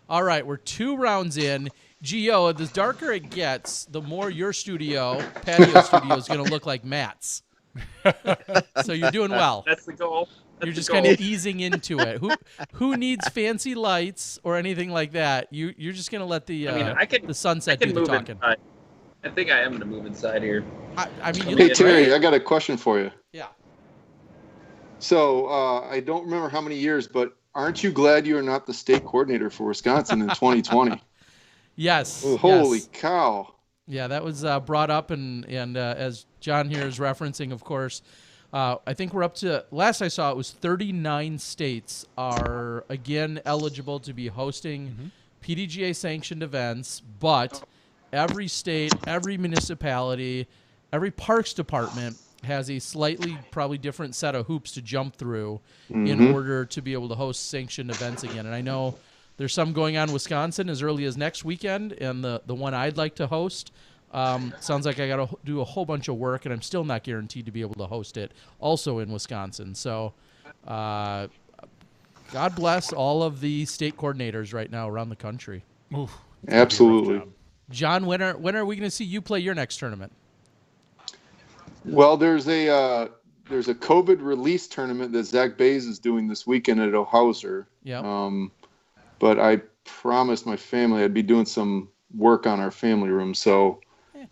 All right, we're 2 rounds in. Gio, the darker it gets, the more your patio studio, is going to look like Matt's. So you're doing well. That's the goal. You're just kind of easing into it. Who needs fancy lights or anything like that? You're just going to let the the sunset do the talking. Inside. I think I am going to move inside here. I mean, you Hey, look Terry, great. I got a question for you. Yeah. So I don't remember how many years, but aren't you glad you are not the state coordinator for Wisconsin in 2020? Yes. Holy yes. cow. Yeah, that was brought up, and as John here is referencing, of course, I think we're up to, last I saw, it was 39 states are, again, eligible to be hosting PDGA-sanctioned events, but every state, every municipality, every parks department has a slightly probably different set of hoops to jump through in order to be able to host sanctioned events again. And I know there's some going on in Wisconsin as early as next weekend, and the one I'd like to host sounds like I got to do a whole bunch of work, and I'm still not guaranteed to be able to host it also in Wisconsin. So God bless all of the state coordinators right now around the country. Oof, Absolutely. John, when are we going to see you play your next tournament? Well, there's a there's a COVID release tournament that Zach Bays is doing this weekend at Ohauser. Yeah. But I promised my family I'd be doing some work on our family room, so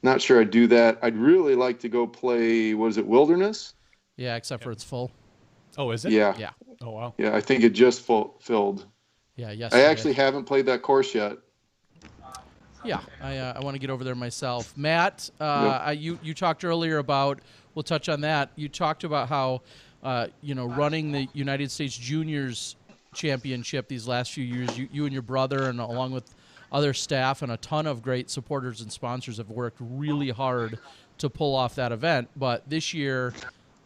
not sure I'd do that. I'd really like to go play, what is it, Wilderness? Yeah, except for it's full. Oh, is it? Yeah. Yeah. Oh, wow. Yeah, I think it just filled. Yeah, yes. I actually haven't played that course yet. Yeah, I want to get over there myself. Matt, Yep. you talked earlier about, we'll touch on that. You talked about how, running the United States Juniors Championship these last few years, you and your brother, and along with other staff and a ton of great supporters and sponsors, have worked really hard to pull off that event. But this year,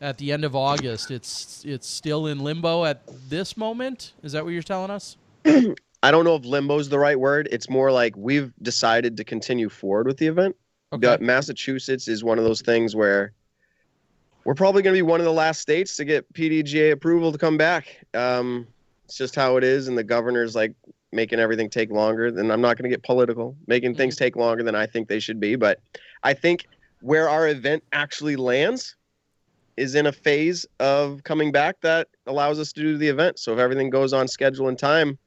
at the end of August, it's still in limbo at this moment. Is that what you're telling us? I don't know if limbo is the right word. It's more like we've decided to continue forward with the event. Okay. Massachusetts is one of those things where we're probably going to be one of the last states to get PDGA approval to come back. It's just how it is, and the governor's like making everything take longer. And I'm not going to get political, making things take longer than I think they should be. But I think where our event actually lands is in a phase of coming back that allows us to do the event. So if everything goes on schedule and time,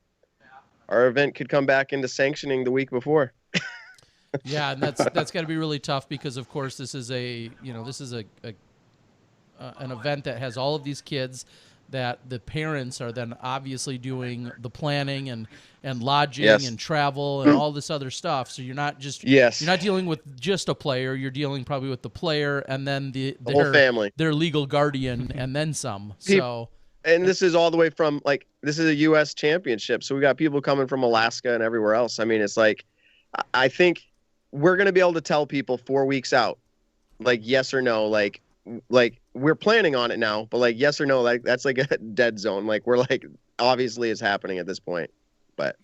our event could come back into sanctioning the week before. Yeah, and that's got to be really tough because, of course, this is an event that has all of these kids that the parents are then obviously doing the planning and lodging and travel and all this other stuff. So you're not just you're not dealing with just a player. You're dealing probably with the player and then the whole family, their legal guardian, and then some. And this is all the way from, like, this is a U.S. championship. So we got people coming from Alaska and everywhere else. I mean, it's like, I think we're going to be able to tell people 4 weeks out, like, yes or no, like we're planning on it now, but like, yes or no, like that's like a dead zone. Like, we're like, obviously it's happening at this point, but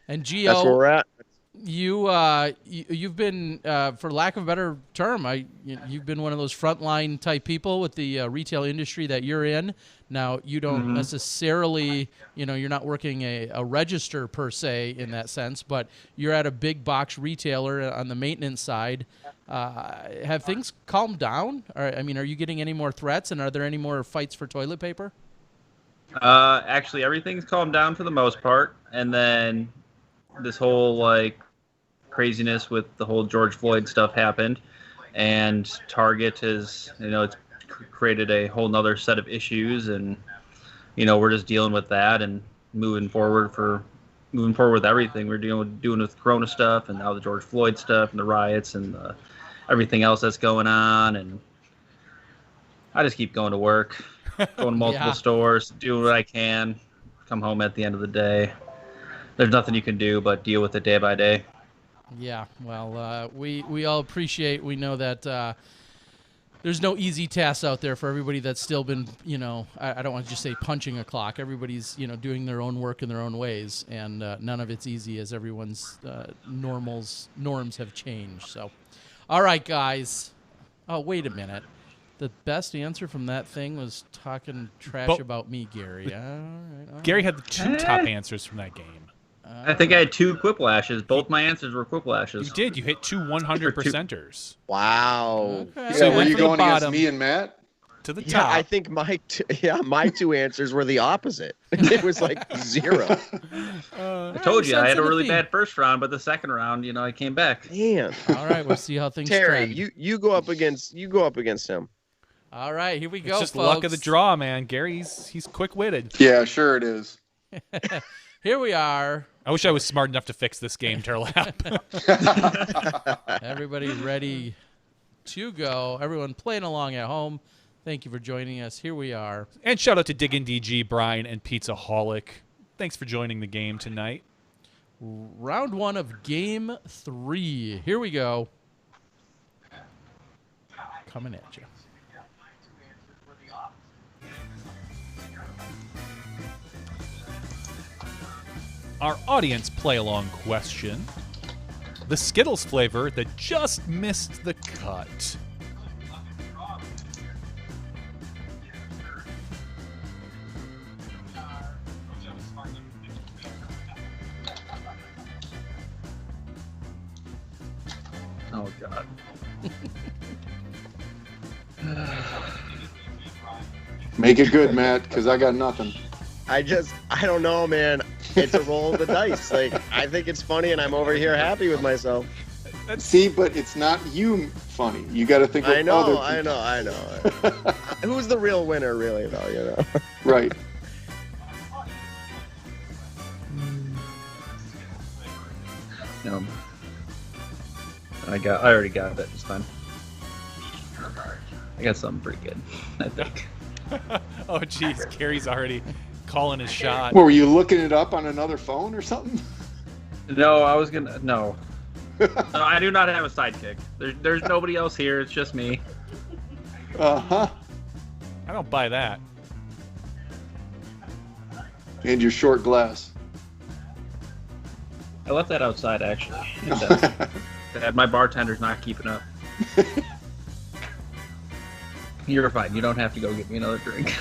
and Gio, that's where we're at. You've been, for lack of a better term, you've been one of those frontline type people with the retail industry that you're in. Now, you don't necessarily, you're not working a register per se in that sense, but you're at a big box retailer on the maintenance side. Have things calmed down? Are you getting any more threats, and are there any more fights for toilet paper? Actually, everything's calmed down for the most part, and then this whole like craziness with the whole George Floyd stuff happened, and Target has, it's created a whole nother set of issues, and we're just dealing with that and moving forward with everything. We're doing with Corona stuff, and now the George Floyd stuff and the riots and everything else that's going on, and I just keep going to work, going to multiple stores, doing what I can, come home at the end of the day. There's nothing you can do but deal with it day by day. Yeah, well, we all appreciate. We know that there's no easy tasks out there for everybody that's still been, I don't want to just say punching a clock. Everybody's, doing their own work in their own ways, and none of it's easy as everyone's norms have changed. So, all right, guys. Oh, wait a minute. The best answer from that thing was talking trash about me, Gary. All right. Gary had the two top answers from that game. I think I had 2 Quiplashes. Both my answers were Quiplashes. You did. You hit 2 100%ers. Wow. Okay. So were you from the going against bottom me and Matt? To the Yeah, top. I think my 2 answers were the opposite. It was like 0. I told you I had a really bad first round, but the second round, I came back. Man. All right, we'll see how things Terry, trend. you go up against him. All right, here we go, It's just folks. luck of the draw, man. Gary's quick-witted. Yeah, sure it is. Here we are. I wish I was smart enough to fix this game, Turlap. Everybody ready to go. Everyone playing along at home. Thank you for joining us. Here we are. And shout out to Diggin' DG, Brian, and Pizzaholic. Thanks for joining the game tonight. Round 1 of Game 3. Here we go. Coming at you. Our audience play-along question. The Skittles flavor that just missed the cut. Oh, God. Make it good, Matt, because I got nothing. I don't know, man. It's a roll of the dice. Like, I think it's funny, and I'm over here happy with myself. See, but it's not you funny. You got to think of other people. I know. Who's the real winner, really, though, you know? Right. No. I already got it. It's fine. I got something pretty good, I think. Oh, jeez. Carrie's already calling his shot. Well, were you looking it up on another phone or something? No, I was gonna. No. No, I do not have a sidekick. There's nobody else here. It's just me. Uh-huh. I don't buy that. And your short glass. I left that outside, actually. Dad, my bartender's not keeping up. You're fine. You don't have to go get me another drink.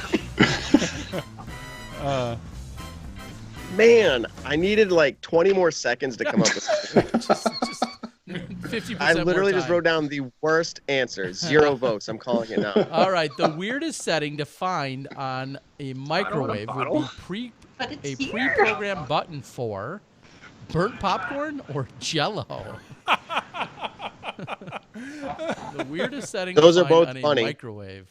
Man, I needed like 20 more seconds to come up with something. just 50% I literally more just time. wrote down the worst answer. 0 votes. I'm calling it now. All right, the weirdest setting to find on a microwave would bottle. be But it's a here. pre-programmed button for burnt popcorn or Jell-O. The weirdest setting Those to are find both on a funny. microwave.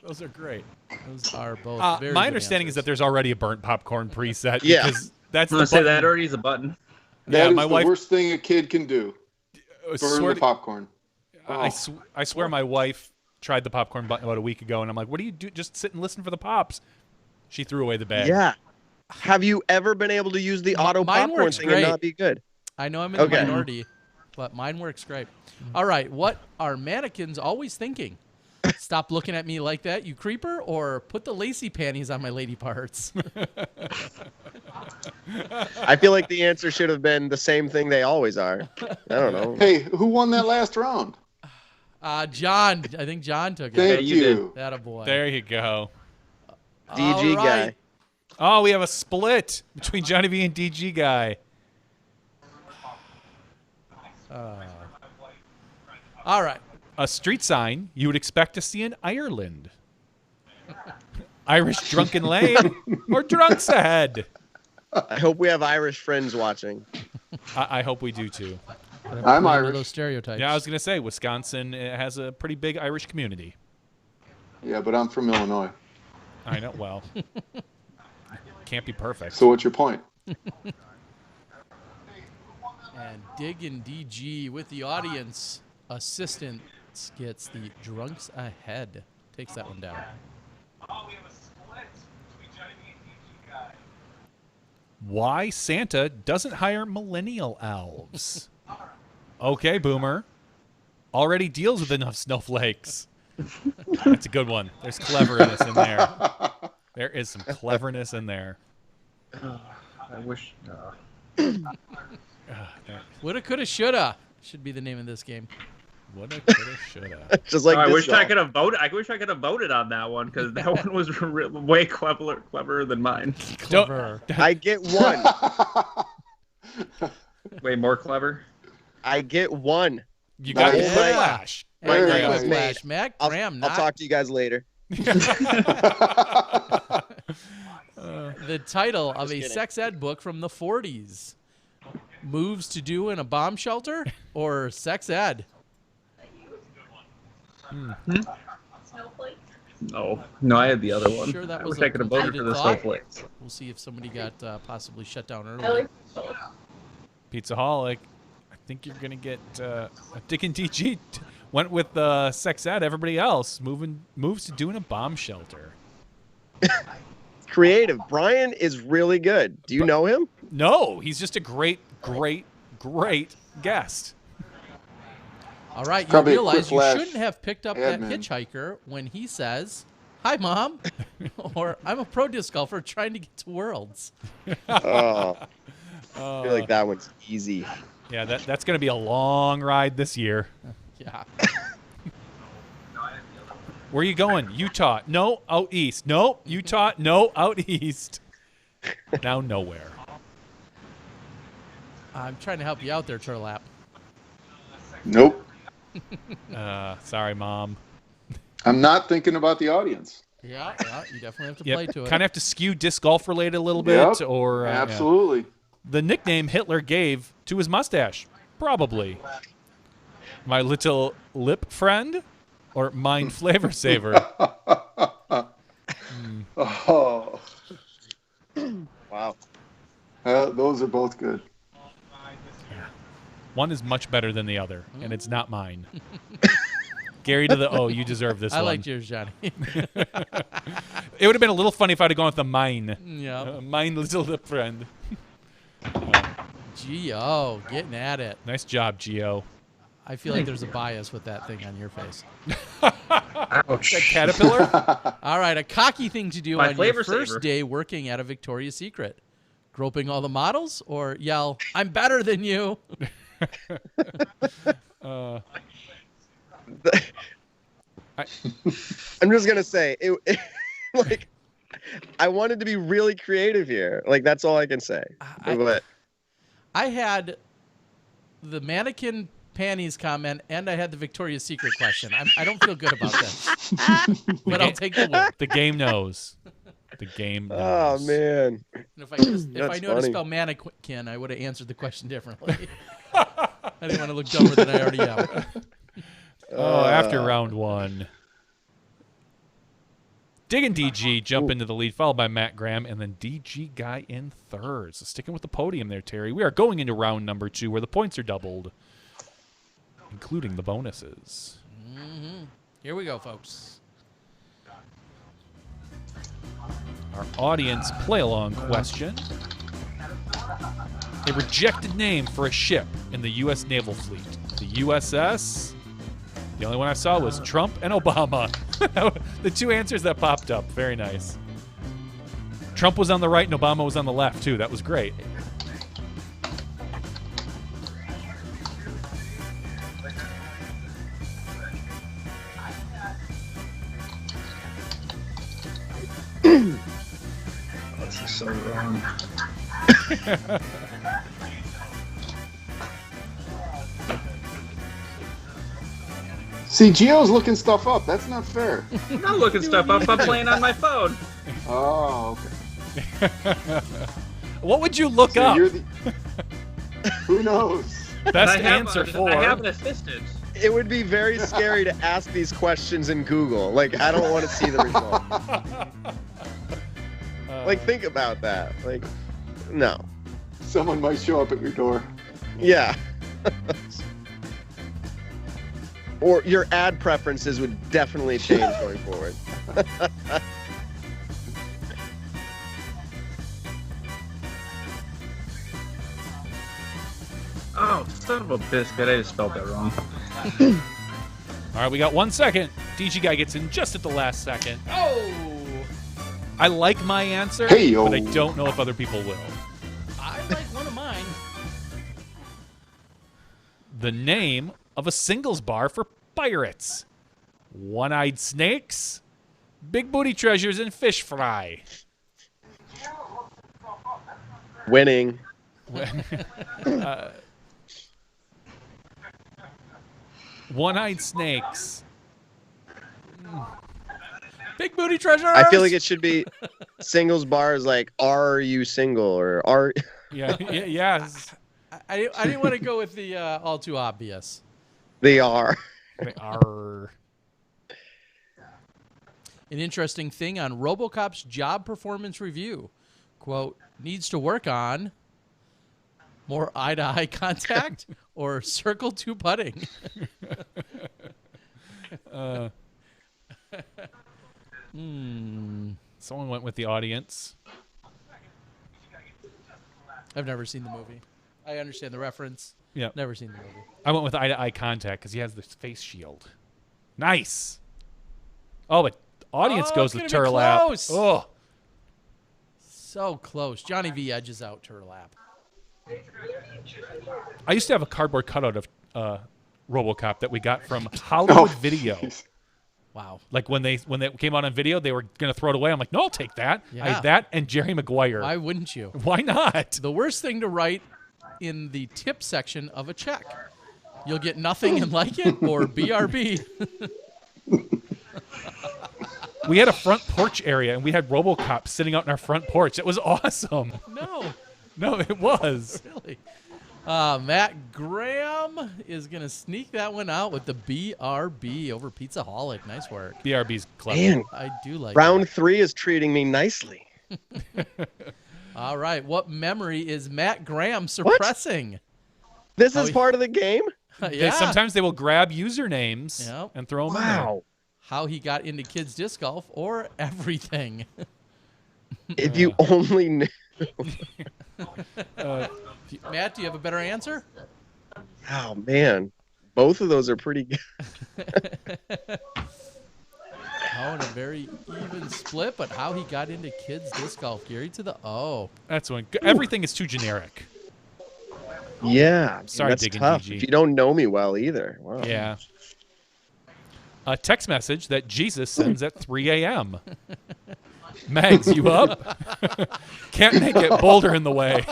Those are great. Those are both very My good understanding is that answers. there's already a burnt popcorn preset. Yeah. Because that's I'm the gonna say button. that already is a button. That is my the wife worst thing a kid can do. Burn swear the popcorn. I swear my wife tried the popcorn button about a week ago, and I'm like, what do you do? Just sit and listen for the pops. She threw away the bag. Yeah. Have you ever been able to use the auto Mine popcorn works thing great. and not be good? I know I'm in the Okay. minority, but mine works great. All right, what are mannequins always thinking? Stop looking at me like that, you creeper, or put the lacy panties on my lady parts. I feel like the answer should have been the same thing they always are. I don't know. Hey, who won that last round? John, I think John took it. Thank you you. That a boy. There you go. DG guy. Oh, we have a split between Johnny V and DG guy. All right. A street sign you would expect to see in Ireland. Irish drunken lane or drunks ahead. I hope we have Irish friends watching. I hope we do too. I'm Play into Irish. Those stereotypes. Yeah, I was gonna say Wisconsin has a pretty big Irish community. Yeah, but I'm from Illinois. I know. Well, can't be perfect. So what's your point? And Dig and DG with the audience assistance gets the drunks ahead. Takes that one down. Why Santa doesn't hire millennial elves? Okay, Boomer. Already deals with enough snowflakes. That's a good one. There's cleverness in there. There is some cleverness in there. I wish. Woulda, coulda, shoulda should be the name of this game. Woulda, coulda, shoulda. Just like I this wish I song. could have voted. I wish I could have voted on that one because that one was way cleverer than mine. Clever. I get one. Way more clever. I get one. You got Nice. Quiplash. My Very brain nice. was made. Matt I'll Graham, I'll not talk to you guys later. the title of a kidding. sex ed book from the 40s. Moves to do in a bomb shelter or sex ed? Snowflake. No, I had the other one. Sure, that I was wish a I could have voted for completed the thought. snowflakes. We'll see if somebody got possibly shut down I early. like both. Pizzaholic. I think you're gonna get Dick and DG went with sex ed. Everybody else moves to doing a bomb shelter. Creative. Brian is really good. Do you know him? No, he's just a great guest. All right, you Probably a realize you Quiplash shouldn't have picked up that admin. hitchhiker when he says, "Hi, Mom," or "I'm a pro disc golfer trying to get to Worlds." Oh, I feel like that one's easy. Yeah, that's gonna be a long ride this year. Yeah. Where are you going? Utah? No, out east. No, Utah? No, out east. Now nowhere. I'm trying to help you out there, Turlap. Nope. Sorry, Mom. I'm not thinking about the audience. Yeah, you definitely have to play to it. Kind of have to skew disc golf related a little bit, or absolutely. yeah. The nickname Hitler gave to his mustache, probably. My little lip friend, or mind flavor saver. Oh, Wow. those are both good. One is much better than the other, and it's not mine. Gary to the O, you deserve this I one. liked yours, Johnny. It would have been a little funny if I'd have gone with the mine. Yeah. Mine little lip friend. Geo, getting at it. Nice job, Gio. I feel like there's a bias with that thing on your face. Ouch. That caterpillar? All right, a cocky thing to do My on your flavor first saver. day working at a Victoria's Secret. Groping all the models or yell, I'm better than you. I'm just gonna say it like I wanted to be really creative here. Like that's all I can say. But I had the mannequin panties comment and I had the Victoria's Secret question. I don't feel good about that. But I'll take the win. The game knows. The game knows. oh man. And if I knew how to funny. spell mannequin, I would have answered the question differently. I didn't want to look dumber than I already am. Oh, after round one. Dig and DG jump into the lead, followed by Matt Graham, and then DG Guy in third. So sticking with the podium there, Terry. We are going into round number 2 where the points are doubled, including the bonuses. Mm-hmm. Here we go, folks. Our audience play-along question. A rejected name for a ship in the U.S. naval fleet. The USS... The only one I saw was Trump and Obama. The two answers that popped up. Very nice. Trump was on the right and Obama was on the left, too. That was great. This is so wrong. See, Gio's looking stuff up. That's not fair. I'm not looking stuff up. I'm playing on my phone. Oh, okay. What would you look So up? you're the... Who knows? Best I have answer for... I have an assistant. It would be very scary to ask these questions in Google. Like I don't want to see the result. Like think about that. Like no. Someone might show up at your door. Yeah. Or your ad preferences would definitely change going forward. Oh, son of a biscuit. I just spelled that wrong. All right, we got 1 second. DG Guy gets in just at the last second. Oh! I like my answer, Hey-o. but I don't know if other people will. I like one of mine. The name of a singles bar for pirates. One-eyed snakes, big booty treasures, and fish fry. Winning. One-eyed snakes. Big booty treasures! I feel like it should be singles bars like are you single or are Yes. I didn't want to go with the all too obvious. they are. They are. An interesting thing on RoboCop's job performance review. Quote, needs to work on more eye-to-eye contact or circle two putting. Someone went with the audience. I've never seen the movie. I understand the reference. Yeah. Never seen the movie. I went with eye-to-eye contact because he has this face shield. Nice. Oh, but audience Oh, goes it's with gonna be Turlap. close. Oh, So close. Johnny V edges out Turlap. I used to have a cardboard cutout of RoboCop that we got from Hollywood Video. jeez. Wow. Like when they came out on video, they were gonna throw it away. I'm like, no, I'll take that. I Yeah. had that and Jerry Maguire. Why wouldn't you? Why not? The worst thing to write in the tip section of a check. You'll get nothing and like it or BRB. We had a front porch area, and we had RoboCop sitting out in our front porch. It was awesome. No, it was. Really? Matt Graham is going to sneak that one out with the BRB over Pizzaholic. Nice work. BRB's clever. Man, I do like round 3 is treating me nicely. All right. What memory is Matt Graham suppressing? This is part of the game? Yeah. Sometimes they will grab usernames and throw them in there. How he got into kids disc golf or everything. If you only knew. Matt, do you have a better answer? Oh, man. Both of those are pretty good. And a very even split, but how he got into kids disc golf. Gary to the O. That's one. Everything is too generic. Yeah. Sorry, that's Digging tough. DG. If you don't know me well either. Wow. Yeah. A text message that Jesus sends at 3 a.m. Mags, you up? Can't make it. Boulder in the way.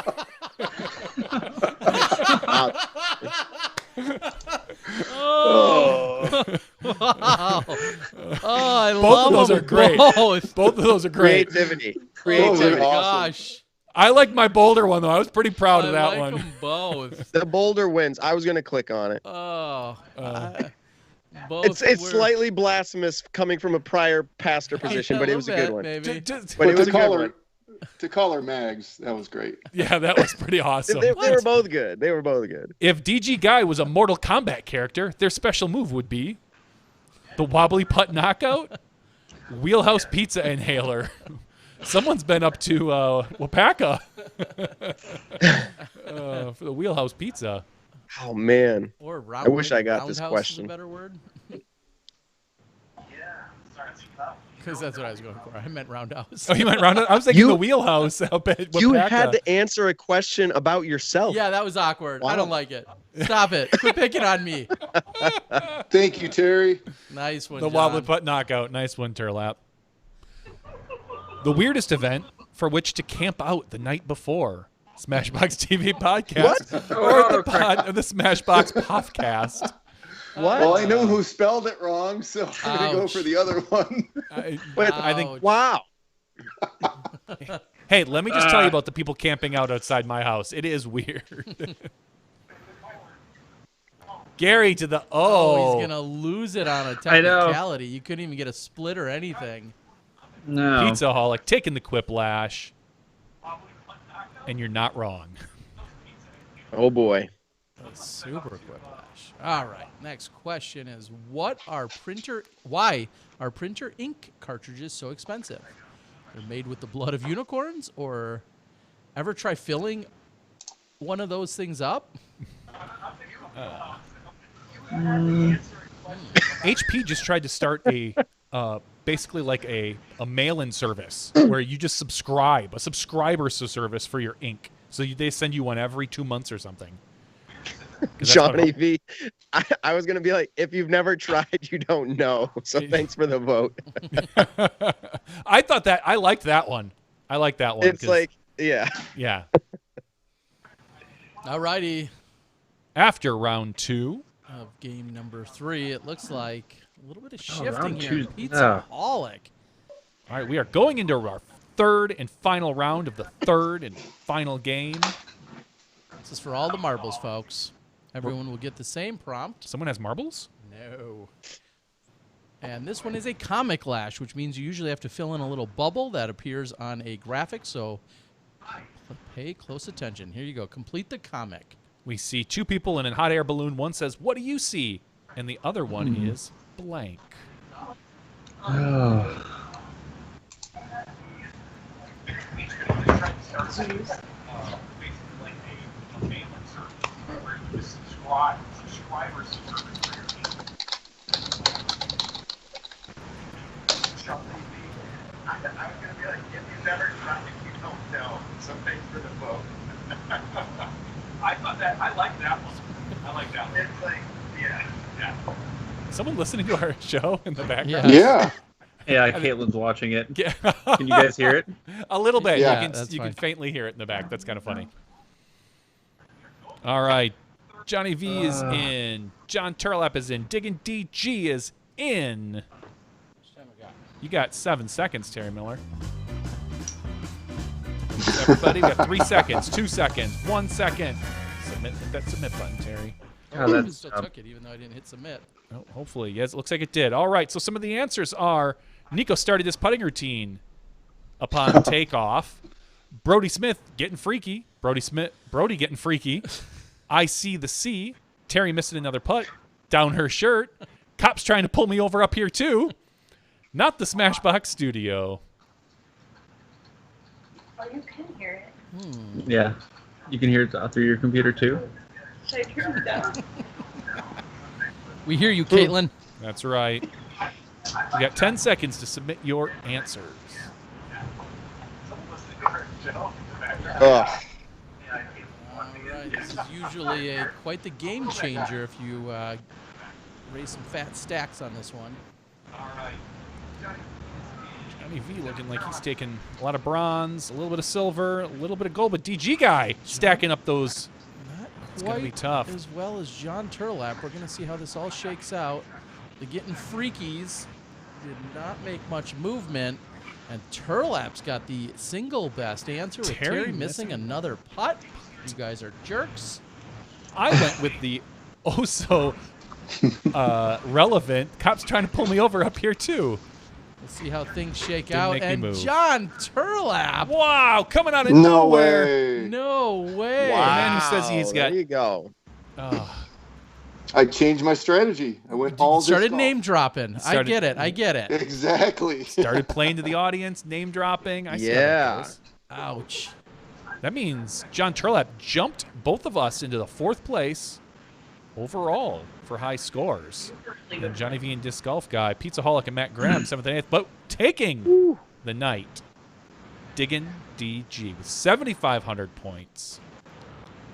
Oh. Wow. Oh, I Both love of those them are great. both. Both of those are great. Creativity. Oh my Awesome. gosh. I like my Boulder one, though. I was pretty proud of I that like one. them both. The Boulder wins. I was going to click on it. Oh. Both It's were- slightly blasphemous coming from a prior pastor position, but it was a good one. Maybe. But it was to a good call one. her, to call her Mags, that was great. Yeah, that was pretty awesome. They were both good. They were both good. If DG Guy was a Mortal Kombat character, their special move would be the wobbly putt knockout, wheelhouse pizza inhaler. Someone's been up to Wapaka for the wheelhouse pizza. Oh, man. Or I wish I got roundhouse this is a question. better word. Because that's what I was going for. I meant roundhouse. Oh, you meant round? I was thinking the wheelhouse up at Wapaka. You had to answer a question about yourself. Yeah, that was awkward. I Wow. don't like it. Stop it. Quit picking on me. Thank you, Terry. Nice one, The John. wobbly putt knockout. Nice one, Turlap. The weirdest event for which to camp out the night before. SmashBox TV podcast. Or the SmashBox podcast. What? Well, I know who spelled it wrong, so I'm going to go Ouch. for the other one. I think. Ouch. Wow. Hey, let me just tell you about the people camping out outside my house. It is weird. Gary to the Oh, he's going to lose it on a I know. technicality. You couldn't even get a split or anything. No. Pizzaholic taking the Quiplash. And you're not wrong. Oh, boy. Super Quiplash. All right. Next question is, why are printer ink cartridges so expensive? They're made with the blood of unicorns, or ever try filling one of those things up? HP just tried to start a basically like a mail-in service where you just subscribe, a subscriber service for your ink. So they send you one every 2 months or something. Johnny V. I was going to be like, if you've never tried, you don't know. So thanks for the vote. I thought that I liked that one. I like that one. It's like, yeah. Yeah. All righty. After round 2. Of game number 3, it looks like a little bit of Oh, shifting round here. two. Pizzaholic. All right, we are going into our third and final round of the third and final game. This is for all the marbles, folks. Everyone will get the same prompt. Someone has marbles? No. And this one is a comic lash, which means you usually have to fill in a little bubble that appears on a graphic, so pay close attention. Here you go. Complete the comic. We see two people in a hot air balloon. One says, "What do you see?" And the other one is blank. Someone listening to our show in the background? Yeah. Yeah, Caitlin's watching it. Yeah. Can you guys hear it? A little bit. Yeah, that's You can fine. faintly hear it in the back. That's kind of funny. All right. Johnny V is in. John Turlap is in. Diggin' DG is in. You got 7 seconds, Terry Miller. Everybody, we got 3 seconds, 2 seconds, 1 second. Submit. Hit that submit button, Terry. Oh, I still took it, even though I didn't hit submit. Oh, hopefully. Yes, it looks like it did. All right, so some of the answers are Nico started his putting routine upon takeoff. Brody Smith getting freaky. Brody getting freaky. I see the C. Terry missing another putt. Down her shirt. Cops trying to pull me over up here, too. Not the Smashbox studio. Oh, you can hear it. Yeah. You can hear it through your computer, too? Should I turn it down? We hear you, Caitlin. That's right. You got 10 seconds to submit your answers. Ugh. All right, this is usually quite the game changer if you raise some fat stacks on this one. Johnny V looking like he's taking a lot of bronze, a little bit of silver, a little bit of gold, but DG guy stacking up those. Not It's gonna be quite tough. as well as John Turlap. We're going to see how this all shakes out. The getting freakies did not make much movement. And Turlap's got the single best answer with Terry missing another putt. You guys are jerks. I went with the relevant. Cops trying to pull me over up here too. We'll see how things shake Didn't out. make me And move. John Turlap. Wow, coming out of No nowhere. way. No way. Wow. man who says he's got- There you go. Oh, I changed my strategy. I went all Started disc golf. name dropping. I get it. Exactly. started playing to the audience, name dropping. I see how that Yeah. goes. Ouch. That means John Turlap jumped both of us into the 4th place overall for high scores. And then Johnny V and Disc Golf Guy, Pizzaholic, and Matt Graham, 7th and 8th, but taking the night. Diggin' DG with 7,500 points.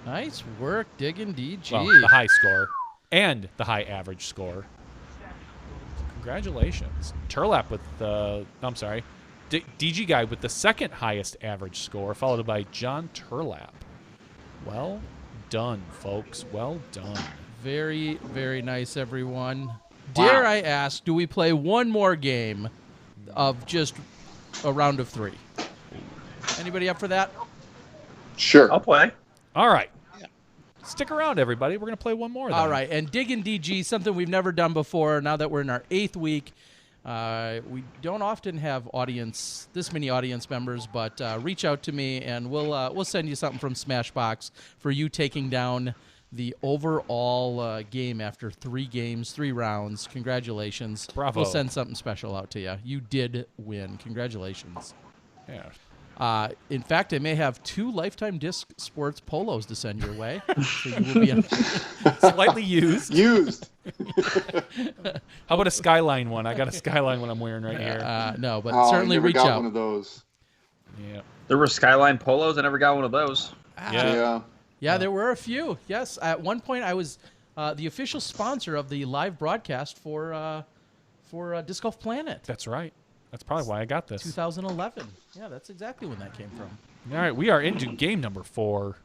Nice work, digging DG. Well, the high score and the high average score. Congratulations. Turlap with the, DG Guy with the 2nd highest average score, followed by John Turlap. Well done, folks. Well done. Very, very nice, everyone. Dare I ask, do we play one more game of just a round of 3? Anybody up for that? Sure. I'll play. All right. Stick around, everybody. We're going to play one more. All right, and Diggin' DG, something we've never done before. Now that we're in our 8th week, we don't often have this many audience members, but reach out to me and we'll send you something from Smashbox for you taking down the overall game after 3 games, 3 rounds. Congratulations. Bravo. We'll send something special out to you. You did win. Congratulations. Yeah. In fact, I may have 2 Lifetime Disc Sports polos to send your way. So you will be on Slightly used. Used. How about a Skyline one? I got a Skyline one I'm wearing right here. no, but Oh, certainly I never reach got out. one of those. Yeah. There were Skyline polos. I never got one of those. Yeah. Yeah, there were a few. Yes, at one point I was the official sponsor of the live broadcast for Disc Golf Planet. That's right. That's probably why I got this. 2011. Yeah, that's exactly when that came from. All right, we are into game number 4.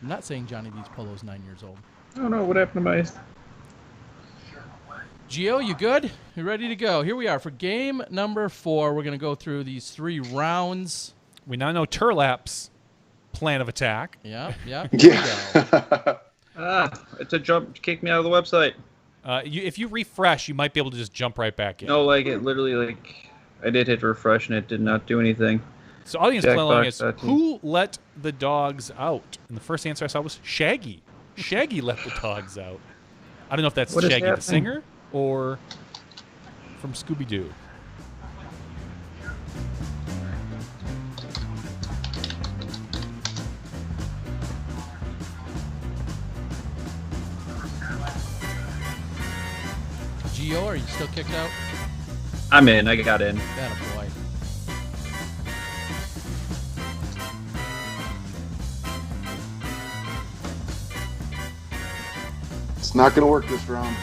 I'm not saying Johnny V's polo's 9 years old. Oh no, what happened to my... Gio, you good? You ready to go? Here we are for game number 4. We're going to go through these 3 rounds. We now know Turlap's plan of attack. Yeah. Here we go. It's a jump to kick me out of the website. If you refresh, you might be able to just jump right back in. No, like it literally, I did hit refresh and it did not do anything. So audience play along is, Jackbox.tv. who let the dogs out? And the first answer I saw was Shaggy. Shaggy let the dogs out. I don't know if that's What is Shaggy the happening? singer or from Scooby-Doo. Gio, are you still kicked out? I'm in. I got in. That a boy. It's not going to work this round.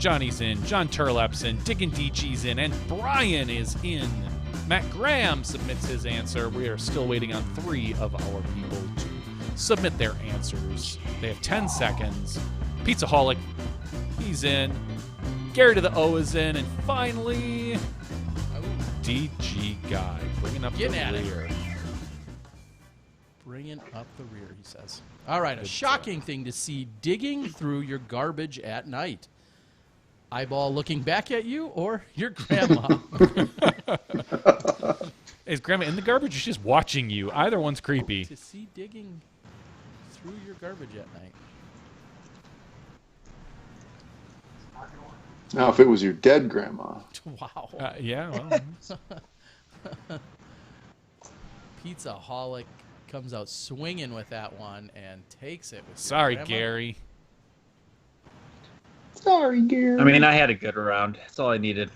Johnny's in. John Turlap's in. Diggin' DG's in. And Brian is in. Matt Graham submits his answer. We are still waiting on 3 of our people to submit their answers. They have 10 seconds. Pizzaholic, he's in. Gary to the O is in. And finally, DG Guy, bringing up the rear. Bringing up the rear, he says. All right, a shocking thing to see digging through your garbage at night. Eyeball looking back at you or your grandma? Is grandma in the garbage or she's just watching you? Either one's creepy. To see digging through your garbage at night. Now, if it was your dead grandma. Wow. Yeah, well. Pizzaholic comes out swinging with that one and takes it. With Sorry, grandma. Gary. Sorry, Gary. I mean, I had a good round. That's all I needed.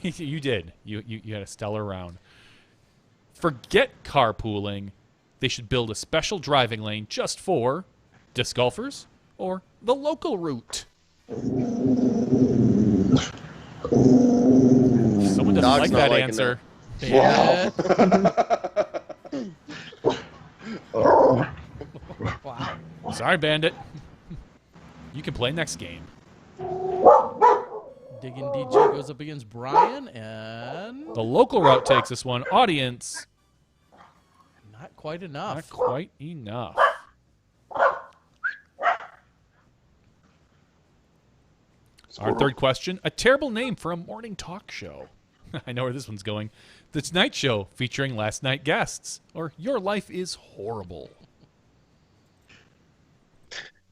You did. You had a stellar round. Forget carpooling. They should build a special driving lane just for disc golfers or the local route. Someone doesn't Dog's like not that liking answer. Yeah. Wow. Sorry, Bandit. You can play next game. Digging DG goes up against Brian, and The local route takes this one. Audience, not quite enough. not quite enough. Our third question, a terrible name for a morning talk show. I know where this one's going. The Tonight Show featuring last night guests. Or Your Life is Horrible.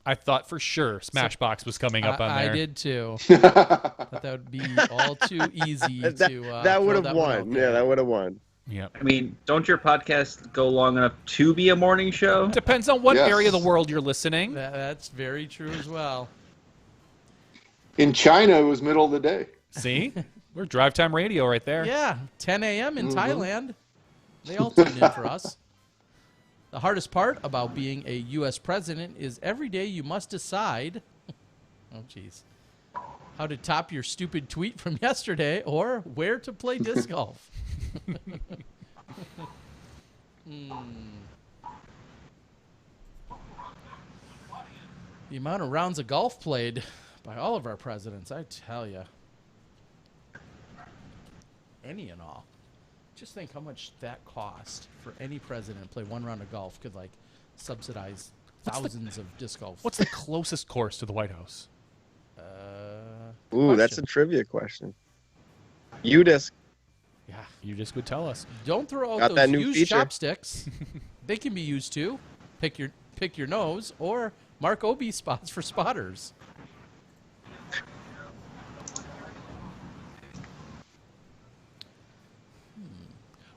I thought for sure Smashbox was coming up on there. I did too. But that would be all too easy to. That would have won. Yeah, that would have won. Yep. I mean, don't your podcasts go long enough to be a morning show? Depends on what Yes. area of the world you're listening. That's very true as well. In China, it was middle of the day. See? We're drive time radio right there. Yeah, 10 a.m. in Thailand. They all tune in for us. The hardest part about being a U.S. president is every day you must decide, oh, jeez, how to top your stupid tweet from yesterday or where to play disc golf. The amount of rounds of golf played by all of our presidents, I tell you. Any and all. Just think how much that cost for any president to play one round of golf could like subsidize thousands of disc golf. What's the closest course to the White House? Ooh, that's a question. trivia question. UDisc. Yeah. You just would tell us. Don't throw out Got those that new used feature. chopsticks. They can be used too. Pick your nose or mark OB spots for spotters.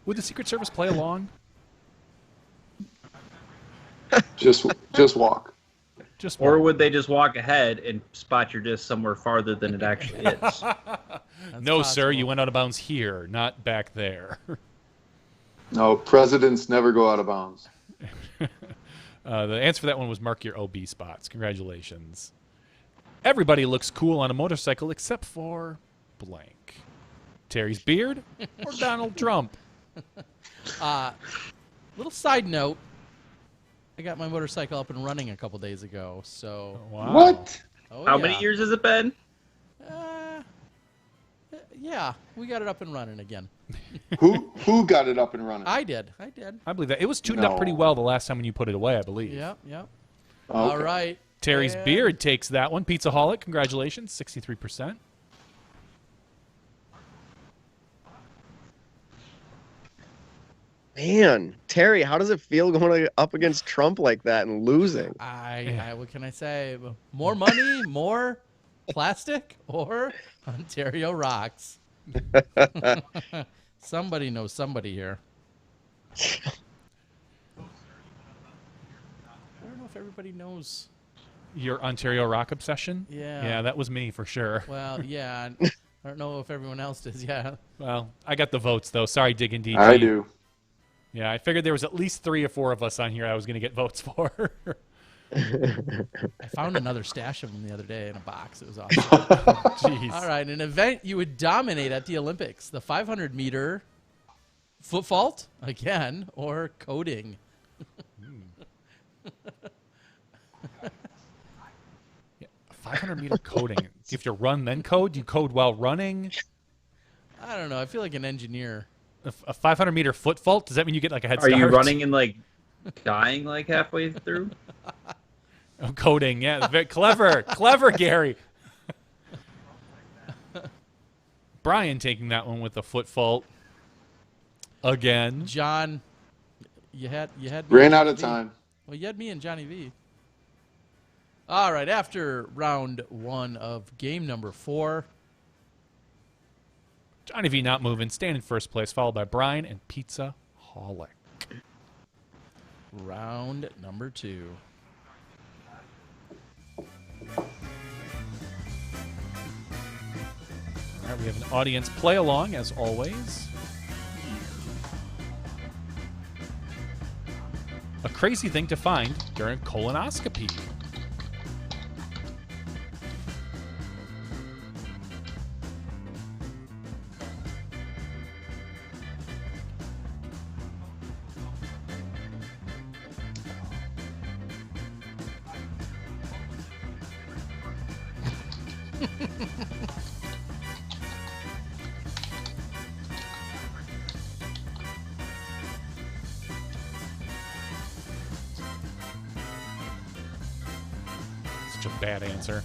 Would the Secret Service play along? Just walk. Just Or one. would they just walk ahead and spot your disc somewhere farther than it actually is? That's No, sir, possible. you went out of bounds here, not back there. No, presidents never go out of bounds. The answer for that one was mark your OB spots. Congratulations. Everybody looks cool on a motorcycle except for blank. Terry's beard or Donald Trump? Little side note. I got my motorcycle up and running a couple days ago, so Wow. What? oh, How yeah. many years has it been? Yeah, we got it up and running again. Who got it up and running? I did. I believe that. It was tuned up pretty well the last time when you put it away, I believe. Yep. Okay. All right. Terry's And- beard takes that one. Pizzaholic, congratulations, 63%. Man, Terry, how does it feel going up against Trump like that and losing? I what can I say? More money, more plastic, or Ontario rocks. Somebody knows somebody here. I don't know if everybody knows. Your Ontario rock obsession? Yeah. Yeah, that was me for sure. Well, yeah. I don't know if everyone else does. Yeah. Well, I got the votes, though. Sorry, Diggin' DG. I do. Yeah, I figured there was at least 3 or 4 of us on here I was going to get votes for. I found another stash of them the other day in a box. It was awesome. Jeez. All right, an event you would dominate at the Olympics: the 500-meter foot fault again, or coding. 500-meter coding. Do you have to run then code? Do you code while running? I don't know. I feel like an engineer. A 500-meter foot fault? Does that mean you get like a head Are start? you running and like dying like halfway through? Oh, coding. Yeah, very clever, clever, Gary. Brian taking that one with a foot fault again. John, you had me Ran and out Johnny of V. time. Well, you had me and Johnny V. All right, after round 1 of game number 4. Johnny V not moving, staying in first place, followed by Brian and Pizza Holic. Round number 2. All right, we have an audience play along as always. A crazy thing to find during colonoscopy. Such a bad answer.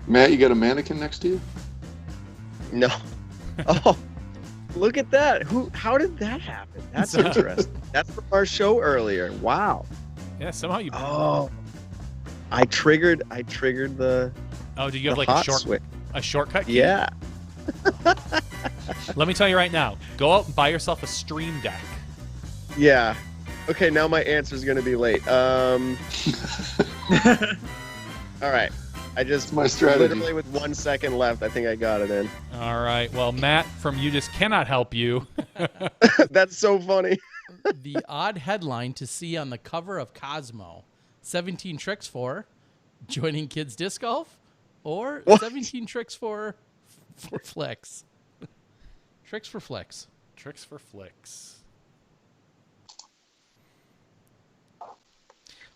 Matt, you got a mannequin next to you? No. Oh, look at that. How did that happen? That's interesting. That's from our show earlier. Wow. Yeah, somehow you. Oh. I triggered the Oh, do you have the like hot switch. a shortcut key? Yeah. Let me tell you right now. Go out and buy yourself a Stream Deck. Yeah. Okay, now my answer is going to be late. All right. I just My strategy. literally with 1 second left, I think I got it in. All right. Well, Matt from You Just Cannot help you. That's so funny. The odd headline to see on the cover of Cosmo: 17 tricks for joining kids disc golf, or What? 17 tricks for flex. Tricks for flex. Tricks for flicks.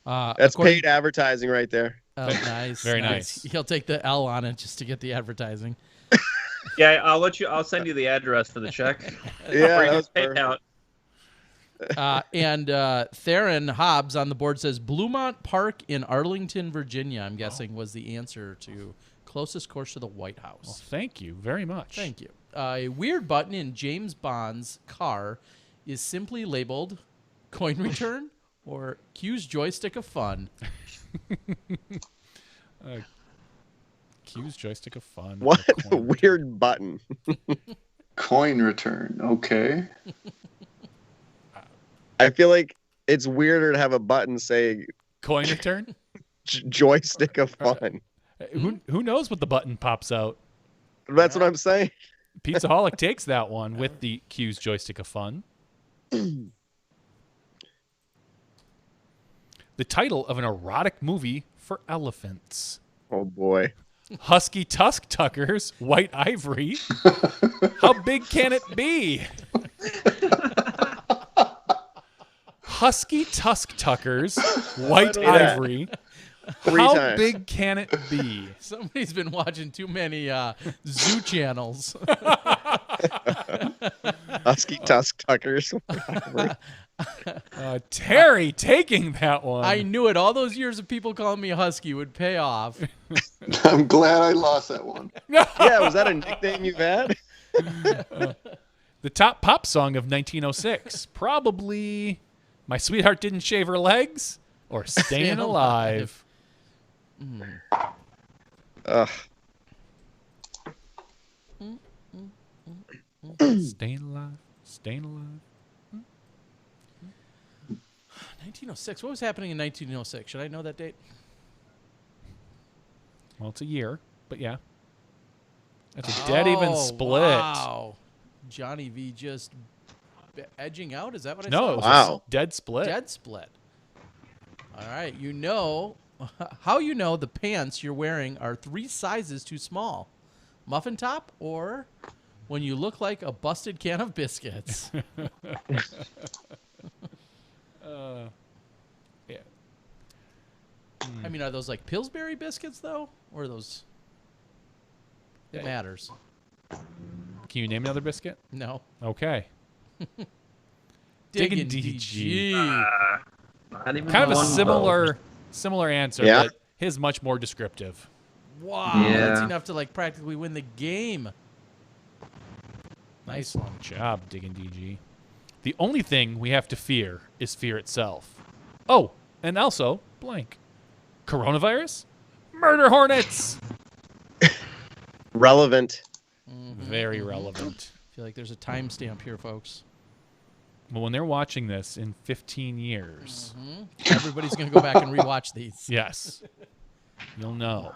That's according- paid advertising right there. Oh, nice. Very nice. He'll take the L on it just to get the advertising. Yeah, I'll send you the address for the check. Yeah, Or you that was just pay perfect. out. And Theron Hobbs on the board says Bluemont Park in Arlington, Virginia, I'm guessing was the answer to closest course to the White Well, House. thank you very much. Thank you. A weird button in James Bond's car is simply labeled coin return or Q's joystick of fun. Q's joystick of fun. What a Coin. weird button. Coin return. Okay. I feel like it's weirder to have a button say Coin return? joystick of fun. Who knows what the button pops out? That's what I'm saying. Pizza Holic takes that one with the Q's joystick of fun. The title of an erotic movie for elephants. Oh boy. Husky Tusk Tuckers, White Ivory. How big can it be? Husky Tusk Tuckers, White Yeah. Ivory. Three How times. big can it be? Somebody's been watching too many zoo channels. Husky tusk tuckers. Terry taking that one. I knew it. All those years of people calling me Husky would pay off. I'm glad I lost that one. Yeah, was that a nickname you've had? The top pop song of 1906. Probably My Sweetheart Didn't Shave Her Legs or Staying Alive. Ugh. Staying Alive. Staying Alive. 1906. What was happening in 1906? Should I know that date? Well, it's a year, but yeah. That's a dead even split. Wow. Johnny V just edging out? Is that what I saw? No, it was Wow. a dead split. Dead split. All right. You know, how you know the pants you're wearing are 3 sizes too small? Muffin top or when you look like a busted can of biscuits? Yeah. I mean, are those like Pillsbury biscuits, though? Or are those... It matters. Can you name another biscuit? No. Okay. Diggin' DG. DG. Not even Kind of a one similar answer, Yeah. but his much more descriptive. Wow. Yeah. That's enough to like practically win the game. Nice job, Diggin' DG. The only thing we have to fear is fear itself. Oh, and also blank. Coronavirus? Murder hornets! Relevant. Very relevant. I feel like there's a timestamp here, folks. Well, when they're watching this in 15 years, Everybody's going to go back and rewatch these. yes, you'll know.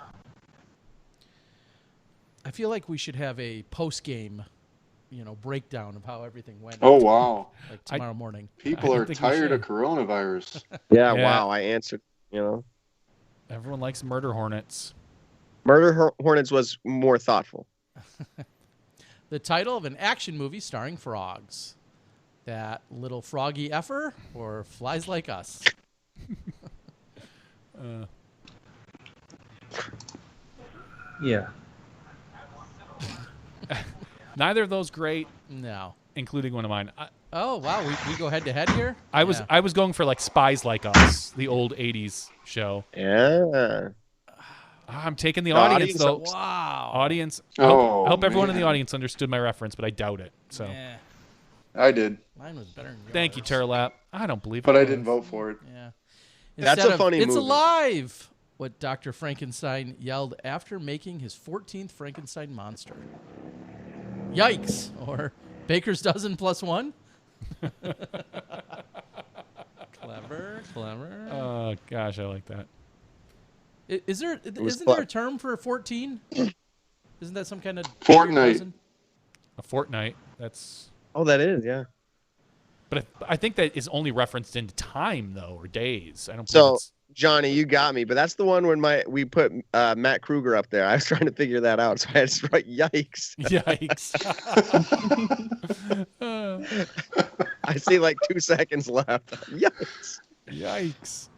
I feel like we should have a post-game, breakdown of how everything went. Oh, wow. Like tomorrow morning. People don't are think we tired of should. coronavirus. Yeah, Yeah. wow. I answered, Everyone likes murder hornets. Murder Hornets was more thoughtful. The title of an action movie starring frogs. That Little Froggy Effer or Flies Like Us? Yeah. Neither of those great, No. including one of mine. Oh, wow. We go head-to-head here? I was going for like Spies Like Us, the old 80s show. Yeah. I'm taking the The audience, audience though. Wow. Audience. Oh, I hope everyone in the man. audience understood my reference, but I doubt it. So Yeah. I did, Mine was better than yours. thank you, Turlap. I don't believe it. but I was. didn't vote for it. Yeah. That's Instead a of, funny It's movie. alive! What Dr. Frankenstein yelled after making his 14th Frankenstein monster. Yikes! Or Baker's dozen plus one? Clever. Oh gosh, I like that. Isn't was there fun. a term for 14? Isn't that some kind of Fortnite. dozen? A fortnight. That's. Oh, that is, yeah. But I think that is only referenced in time though, or days. I don't. So, believe it's, Johnny, you got me, but that's the one when we put Matt Kruger up there. I was trying to figure that out, so I just wrote yikes. yikes. I see like 2 seconds left. Yikes. Yikes.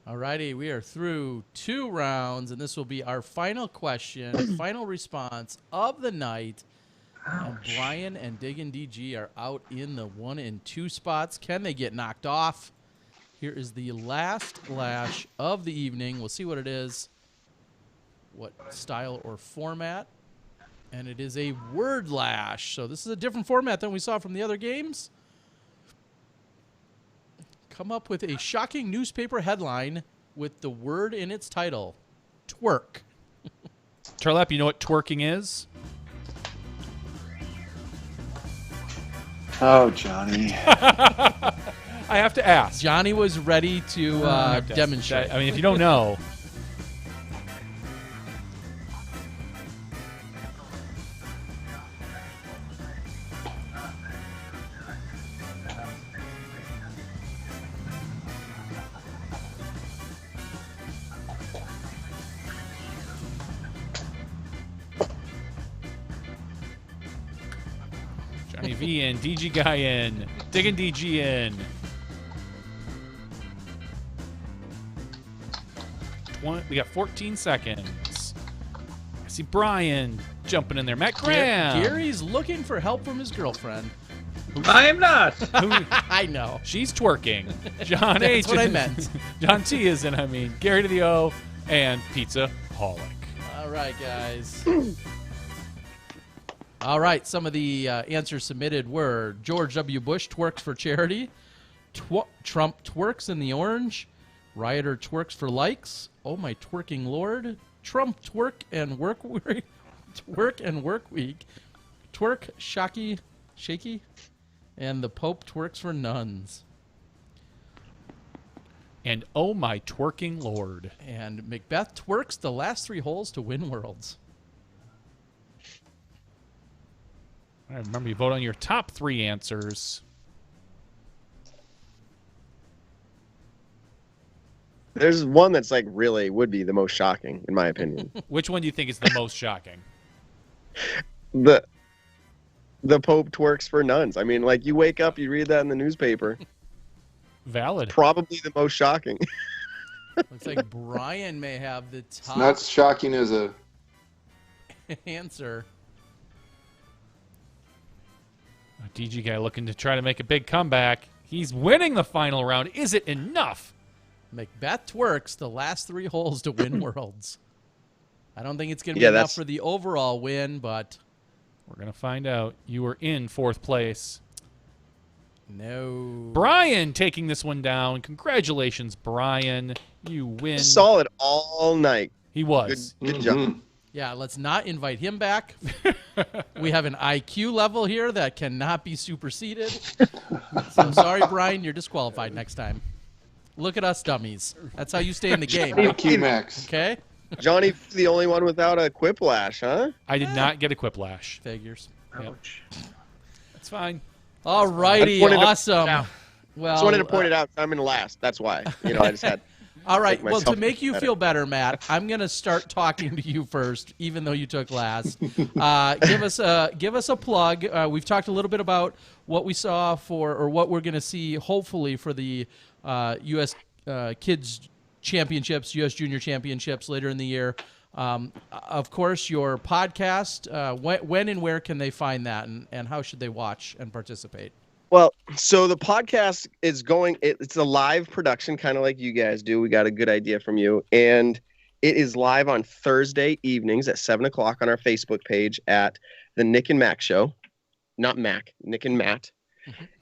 Alrighty, we are through 2 rounds, and this will be our final question, final response of the night. And Brian and Diggin' DG are out in the 1 and 2 spots. Can they get knocked off? Here is the last lash of the evening. We'll see what it is, what style or format. And it is a word lash. So this is a different format than we saw from the other games. Come up with a shocking newspaper headline with the word in its title. Twerk. Turlap, you know what twerking is? Oh, Johnny. I have to ask. Johnny was ready to demonstrate. I mean, if you don't know. Johnny V in, DG Guy in, Diggin' DG in. We got 14 seconds. I see Brian jumping in there. Matt Graham. Gary's looking for help from his girlfriend. I am not. I know. She's twerking. John That's H. what I is- meant. John T is in, Gary to the O, and Pizza Holic. All right, guys. All right, some of the answers submitted were George W. Bush twerks for charity, Trump twerks in the orange, Rioter twerks for likes, oh my twerking lord, Trump twerk and work week, twerk shaky, and the Pope twerks for nuns. And oh my twerking lord. And Macbeth twerks the last 3 holes to win Worlds. All right, remember, you vote on your top 3 answers. There's one that's like really would be the most shocking, in my opinion. Which one do you think is the most shocking? The Pope twerks for nuns. I mean, like, you wake up, you read that in the newspaper. Valid. Probably the most shocking. Looks like Brian may have the It's top not shocking as a. answer. A DG guy looking to try to make a big comeback. He's winning the final round. Is it enough? Macbeth twerks the last 3 holes to win Worlds. I don't think it's going to be Yeah, enough that's- for the overall win, but We're going to find out. You were in 4th place. no. Brian taking this one down. Congratulations, Brian. You win. Solid all night. He was. Good job. Mhm. Yeah, let's not invite him back. We have an IQ level here that cannot be superseded. So sorry, Brian, you're disqualified next time. Look at us dummies. That's how you stay in the game. IQ max. Okay? Johnny's the only one without a quiplash, huh? I did not get a quiplash. Figures. Ouch. That's fine. All righty, I wanted to- awesome. Yeah. Well, Just wanted to point it out. I'm in last. That's why. I just had. all right. make Well, to myself make you better. feel better, Matt, I'm gonna start talking to you first, even though you took last. Give us a plug. We've talked a little bit about what we saw or what we're gonna see, hopefully, for the U.S. Kids Championships, U.S. Junior Championships later in the year. Of course, your podcast. When and where can they find that, and how should they watch and participate? Well, so the podcast is going, it's a live production, kind of like you guys do. We got a good idea from you. And it is live on Thursday evenings at 7 o'clock on our Facebook page at the Nick and Mac Show. Not Mac, Nick and Matt.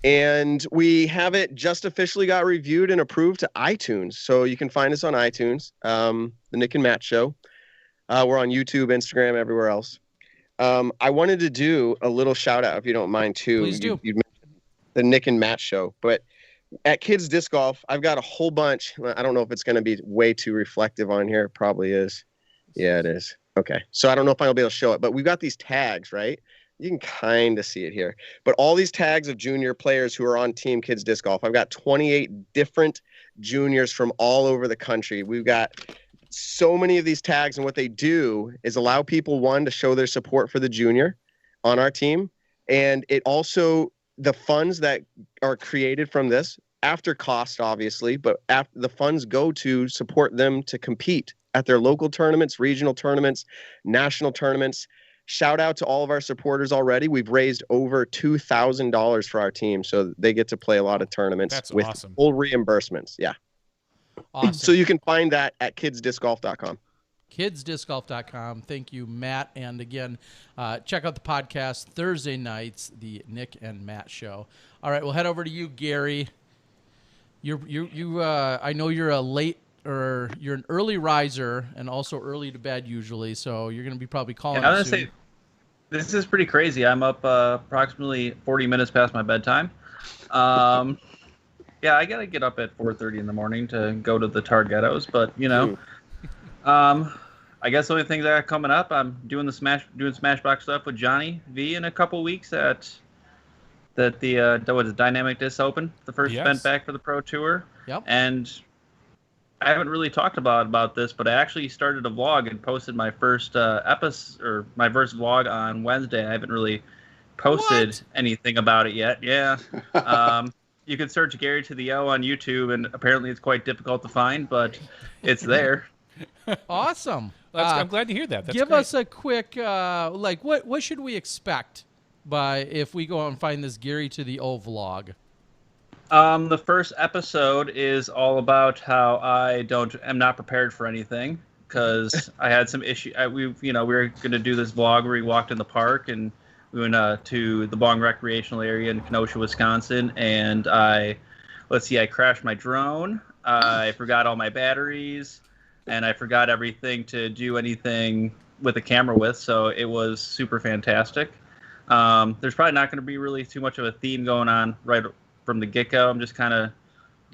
And we have it just officially got reviewed and approved to iTunes. So you can find us on iTunes, the Nick and Matt Show. We're on YouTube, Instagram, everywhere else. I wanted to do a little shout out, if you don't mind, too. Please do. You mentioned the Nick and Matt Show. But at Kids Disc Golf, I've got a whole bunch. I don't know if it's going to be way too reflective on here. It probably is. Yeah, it is. Okay. So I don't know if I'll be able to show it. But we've got these tags, right? You can kind of see it here. But all these tags of junior players who are on Team Kids Disc Golf. I've got 28 different juniors from all over the country. We've got so many of these tags, and what they do is allow people, one, to show their support for the junior on our team. And it also, the funds that are created from this, after cost, obviously, but after the funds go to support them to compete at their local tournaments, regional tournaments, national tournaments. Shout out to all of our supporters already. We've raised over $2,000 for our team, so they get to play a lot of tournaments That's with awesome. full reimbursements. Yeah. Awesome. So you can find that at kidsdiscgolf.com. kidsdiscgolf.com. Thank you, Matt. And again, check out the podcast Thursday nights, the Nick and Matt Show. All right, we'll head over to you, Gary. I know you're you're an early riser and also early to bed usually, so you're going to be probably calling Yeah, I us was soon. gonna say, this is pretty crazy. I'm up approximately 40 minutes past my bedtime. Yeah, I gotta get up at 4:30 in the morning to go to the Targettos, but I guess the only things I got coming up, I'm doing Smashbox stuff with Johnny V in a couple weeks at the Dynamic Disc Open, the first event back for the Pro Tour. Yep. And I haven't really talked about this, but I actually started a vlog and posted my first episode or my first vlog on Wednesday. I haven't really posted anything about it yet. Yeah. You can search Gary to the O on YouTube, and apparently it's quite difficult to find, but it's there. Awesome. I'm glad to hear that. That's give great. us a quick what should we expect if we go out and find this Gary to the O vlog? The first episode is all about how am not prepared for anything because I had some issue. We were going to do this vlog where we walked in the park and we went to the Bong recreational area in Kenosha, Wisconsin, and I crashed my drone. I forgot all my batteries, and I forgot everything to do anything with the camera with. So it was super fantastic. There's probably not going to be really too much of a theme going on right from the get-go. I'm just kind of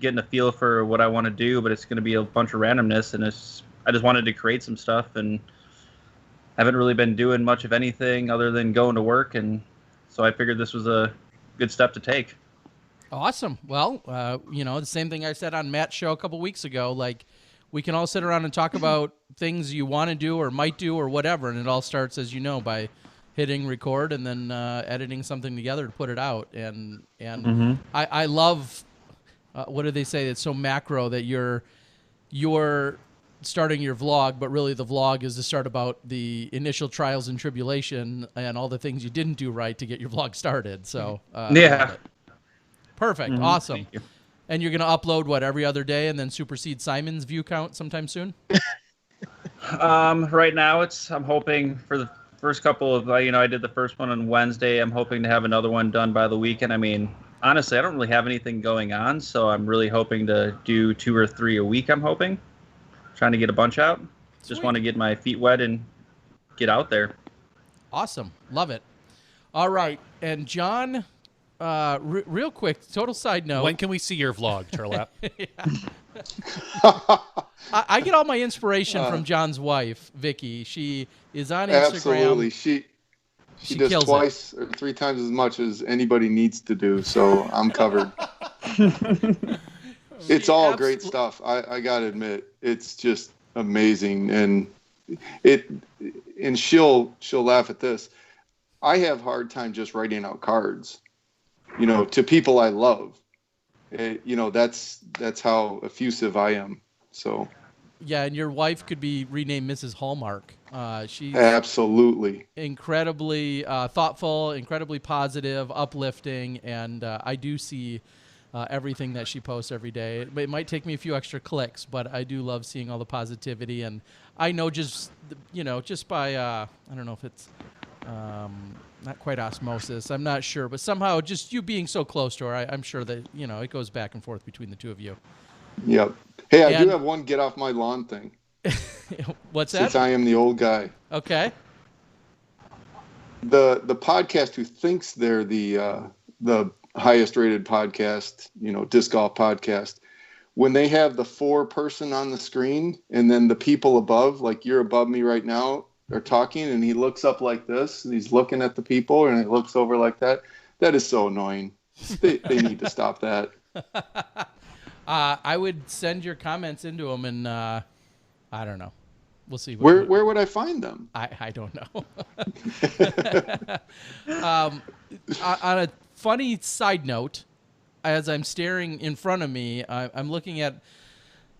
getting a feel for what I want to do, but it's going to be a bunch of randomness, and I just wanted to create some stuff, and haven't really been doing much of anything other than going to work, and so I figured this was a good step to take. Awesome. Well, the same thing I said on Matt's show a couple weeks ago. Like, we can all sit around and talk about things you want to do or might do or whatever, and it all starts, as you know, by hitting record and then editing something together to put it out. And I love what do they say? It's so macro that you're starting your vlog, but really the vlog is to start about the initial trials and tribulation and all the things you didn't do right to get your vlog started. So yeah, perfect, awesome. Thank you. And you're gonna upload what every other day and then supersede Simon's view count sometime soon? Right now I'm hoping for the first couple of I did the first one on Wednesday. I'm hoping to have another one done by the weekend. I mean, honestly, I don't really have anything going on, so I'm really hoping to do 2 or 3 a week. I'm hoping, trying to get a bunch out. Just want to get my feet wet and get out there. Awesome, love it. All right, and John, real quick, total side note. When can we see your vlog, Turlap? I get all my inspiration from John's wife, Vicky. She is on Instagram. Absolutely, she does twice or 3 times as much as anybody needs to do, so I'm covered. It's all great stuff. I gotta admit, it's just amazing, and she'll laugh at this. I have a hard time just writing out cards, to people I love. That's how effusive I am. So. Yeah, and your wife could be renamed Mrs. Hallmark. She's absolutely incredibly thoughtful, incredibly positive, uplifting, and I do see everything that she posts every day. It might take me a few extra clicks, but I do love seeing all the positivity. And I know just by I don't know if it's not quite osmosis, I'm not sure, but somehow just you being so close to her, I'm sure that it goes back and forth between the two of you. Yep. Hey, I do have one get off my lawn thing. What's that? Since I am the old guy. Okay. The podcast who thinks they're the highest rated podcast, disc golf podcast, when they have the 4-person on the screen and then the people above, like you're above me right now, are talking, and he looks up like this and he's looking at the people and it looks over like that. That is so annoying. They need to stop that. I would send your comments into them, and I don't know. We'll see. Where would I find them? I don't know. On a funny side note, as I'm staring in front of me, I'm looking at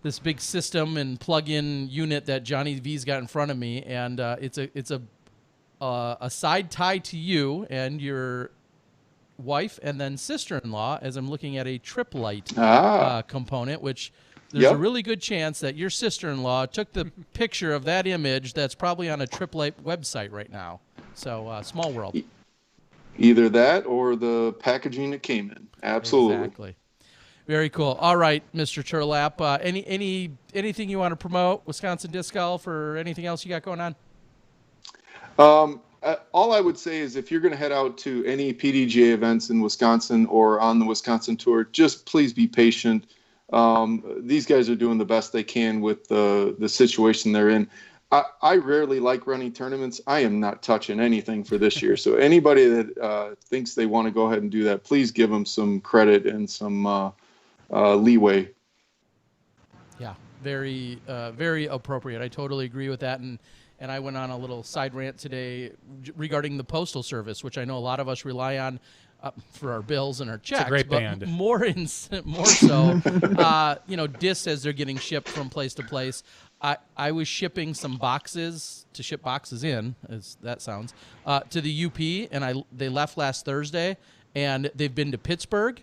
this big system and plug-in unit that Johnny V's got in front of me, and it's a side tie to you and your wife and then sister-in-law, as I'm looking at a trip light component, which there's a really good chance that your sister-in-law took the picture of that image that's probably on a trip light website right now. So small world. Either that or the packaging it came in. Absolutely. Exactly. Very cool. All right, Mr. Turlap, anything you want to promote, Wisconsin Disc Golf, or anything else you got going on? All I would say is if you're going to head out to any PDGA events in Wisconsin or on the Wisconsin Tour, just please be patient. These guys are doing the best they can with the situation they're in. I rarely like running tournaments. I am not touching anything for this year. So anybody that thinks they want to go ahead and do that, please give them some credit and some leeway. Yeah, very appropriate. I totally agree with that. And I went on a little side rant today regarding the Postal Service, which I know a lot of us rely on for our bills and our checks. It's a great but band. More so, discs as they're getting shipped from place to place. I was shipping some boxes to ship boxes in, as that sounds, to the UP, and they left last Thursday, and they've been to Pittsburgh,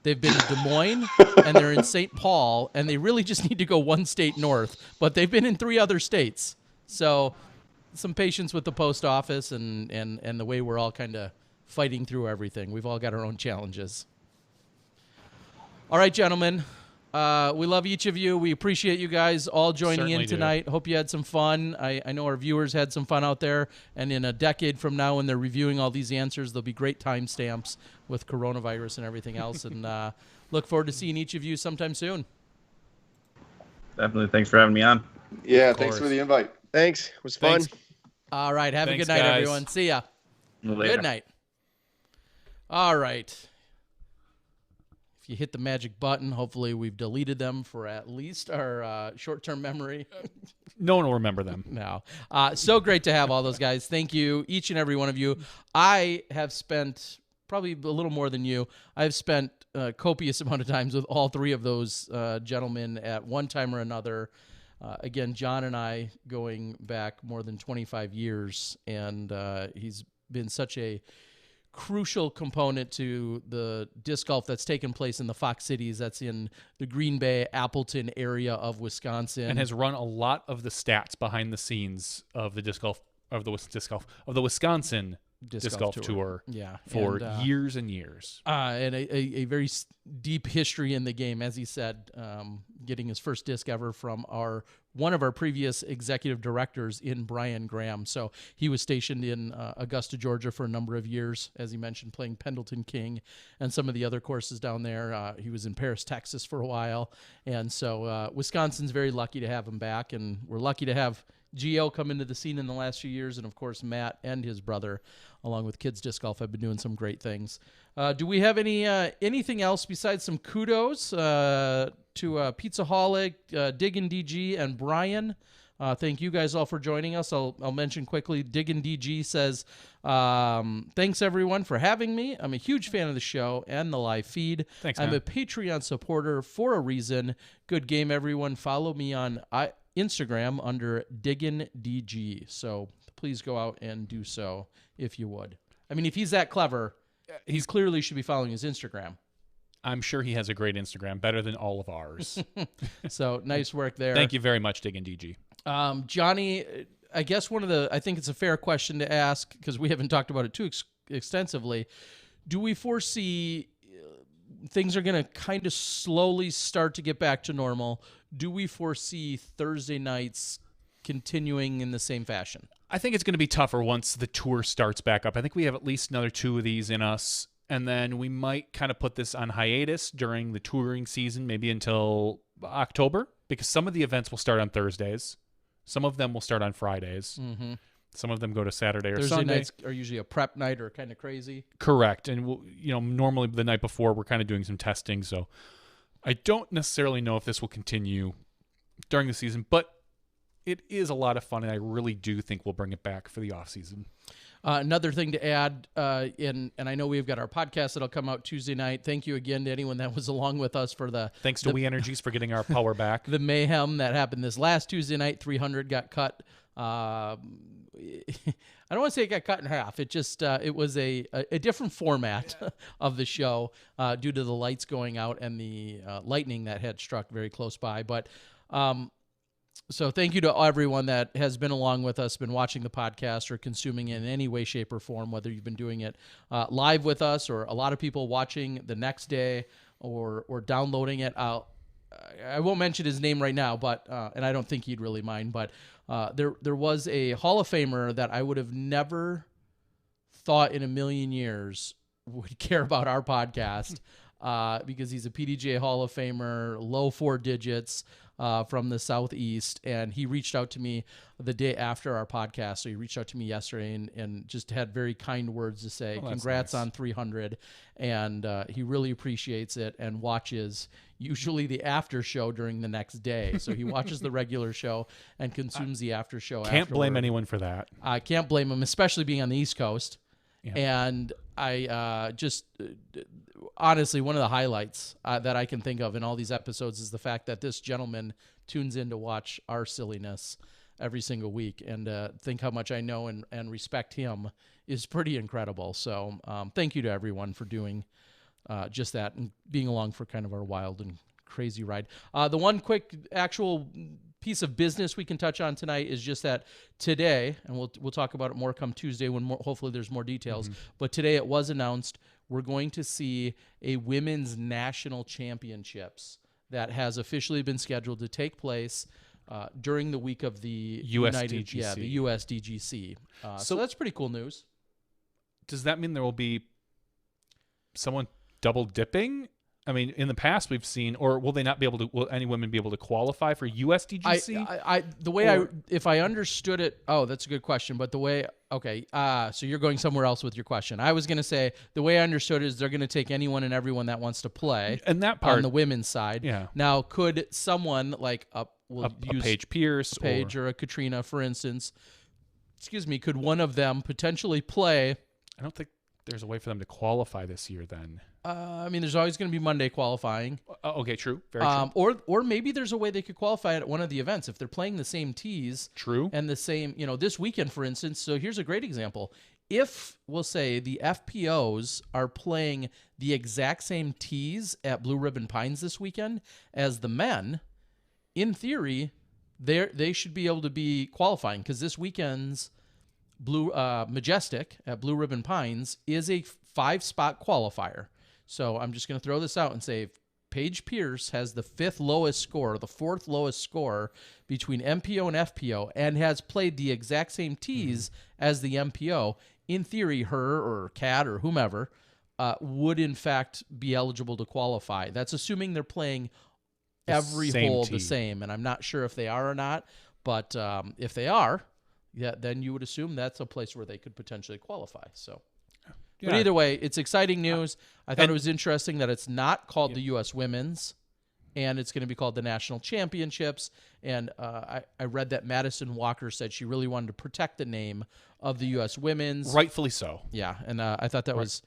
they've been to Des Moines, and they're in St. Paul, and they really just need to go one state north, but they've been in 3 other states. So some patience with the post office and the way we're all kind of fighting through everything. We've all got our own challenges. All right, gentlemen. We love each of you. We appreciate you guys all joining Certainly in tonight. do. Hope you had some fun. I know our viewers had some fun out there. And in a decade from now, when they're reviewing all these answers, there'll be great timestamps with coronavirus and everything else. And look forward to seeing each of you sometime soon. Definitely. Thanks for having me on. Yeah, Of thanks for course. the invite. Thanks. It was fun. Thanks. All right. Have a Thanks, good night, guys. everyone. See ya. Later. Good night. All right. If you hit the magic button, hopefully we've deleted them for at least our short-term memory. No one will remember them. No. So great to have all those guys. Thank you, each and every one of you. I have spent probably a little more than you. I've spent a copious amount of times with all three of those gentlemen at one time or another. Again, John and I going back more than 25 years, and he's been such a crucial component to the disc golf that's taken place in the Fox Cities. That's in the Green Bay, Appleton area of Wisconsin, And has run a lot of the stats behind the scenes of the Wisconsin disc golf tour. Yeah, for and, years and years. and a very deep history in the game, as he said, getting his first disc ever from one of our previous executive directors in Brian Graham. So he was stationed in Augusta, Georgia for a number of years, as he mentioned, playing Pendleton King and some of the other courses down there. He was in Paris, Texas for a while. And so Wisconsin's very lucky to have him back, and we're lucky to have Gio come into the scene in the last few years, and of course Matt and his brother, along with Kids Disc Golf, have been doing some great things. Do we have anything else besides some kudos to Pizzaholic, Diggin' DG, and Brian? Thank you guys all for joining us. I'll mention quickly. Diggin' DG says, "Thanks everyone for having me. I'm a huge fan of the show and the live feed. Thanks, I'm man. a Patreon supporter for a reason. Good game, everyone. Follow me on Instagram under Diggin' DG. So please go out and do so if you would. I mean, if he's that clever, he clearly should be following his Instagram. I'm sure he has a great Instagram, better than all of ours. So nice work there. Thank you very much, Diggin' DG. Johnny, I guess I think it's a fair question to ask because we haven't talked about it too extensively. Do we foresee things are going to kind of slowly start to get back to normal? Do we foresee Thursday nights continuing in the same fashion? I think it's going to be tougher once the tour starts back up. I think we have at least another 2 of these in us, and then we might kind of put this on hiatus during the touring season, maybe until October, because some of the events will start on Thursdays. Some of them will start on Fridays. Mm-hmm. Some of them go to Saturday or Thursday Sunday. nights are usually a prep night or kind of crazy. Correct. And normally the night before we're kind of doing some testing, so I don't necessarily know if this will continue during the season, but it is a lot of fun, and I really do think we'll bring it back for the off season. Another thing to add, and I know we've got our podcast that'll come out Tuesday night. Thank you again to anyone that was along with us for Thanks to We Energies for getting our power back. The mayhem that happened this last Tuesday night. 300 got cut. I don't want to say it got cut in half. It just it was a different format of the show due to the lights going out and the lightning that had struck very close by. But so thank you to everyone that has been along with us, been watching the podcast or consuming it in any way, shape, or form, whether you've been doing it live with us or a lot of people watching the next day or downloading it. I won't mention his name right now, but and I don't think he'd really mind, but there was a Hall of Famer that I would have never thought in a million years would care about our podcast because he's a PDGA Hall of Famer, low 4 digits from the Southeast, and he reached out to me the day after our podcast. So he reached out to me yesterday and just had very kind words to say, congrats nice. on 300, and he really appreciates it and watches usually the after show during the next day. So he watches the regular show and consumes the after show. Can't blame anyone for that. I can't blame him, especially being on the East Coast. Yeah. And I just honestly, one of the highlights that I can think of in all these episodes is the fact that this gentleman tunes in to watch our silliness every single week, and think how much I know and respect him is pretty incredible. So thank you to everyone for doing just that and being along for kind of our wild and crazy ride. The one quick actual piece of business we can touch on tonight is just that today, and we'll talk about it more come Tuesday when hopefully there's more details, but today it was announced we're going to see a women's national championships that has officially been scheduled to take place during the week of the USDGC. the USDGC. So that's pretty cool news. Does that mean there will be someone double dipping I mean, in the past we've seen, or will they not be able to? Will any women be able to qualify for USDGC? The way if I understood it, that's a good question. But the way, so you're going somewhere else with your question. I was going to say the way I understood it is they're going to take anyone and everyone that wants to play, and that part on the women's side. Yeah. Now, could someone like a Paige Pierce, or a Katrina, for instance, could one of them potentially play? I don't think there's a way for them to qualify this year. Then. I mean, there's always going to be Monday qualifying. Okay, true. Very true. Or maybe there's a way they could qualify at one of the events if they're playing the same tees. True. And the same, this weekend, for instance. So here's a great example. If, we'll say, the FPOs are playing the exact same tees at Blue Ribbon Pines this weekend as the men, in theory, they should be able to be qualifying because this weekend's Majestic at Blue Ribbon Pines is a 5-spot qualifier. So I'm just going to throw this out and say Paige Pierce has the 5th lowest score, the 4th lowest score between MPO and FPO, and has played the exact same tees as the MPO. In theory, her or Kat or whomever would in fact be eligible to qualify. That's assuming they're playing every hole the same, and I'm not sure if they are or not. But if they are, then you would assume that's a place where they could potentially qualify. So. Yeah. But either way, it's exciting news. I thought it was interesting that it's not called the U.S. Women's, and it's going to be called the National Championships. And I read that Madison Walker said she really wanted to protect the name of the U.S. Women's. Rightfully so. Yeah, and I thought that was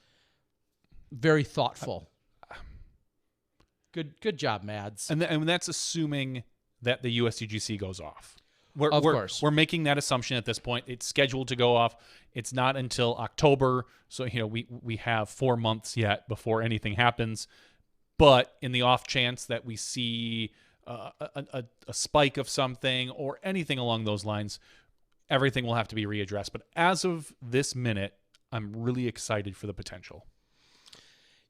very thoughtful. Good job, Mads. And that's assuming that the USDGC goes off. Of course. We're making that assumption at this point. It's scheduled to go off. It's not until October, so we have 4 months yet before anything happens. But in the off chance that we see a spike of something or anything along those lines, everything will have to be readdressed. But as of this minute, I'm really excited for the potential.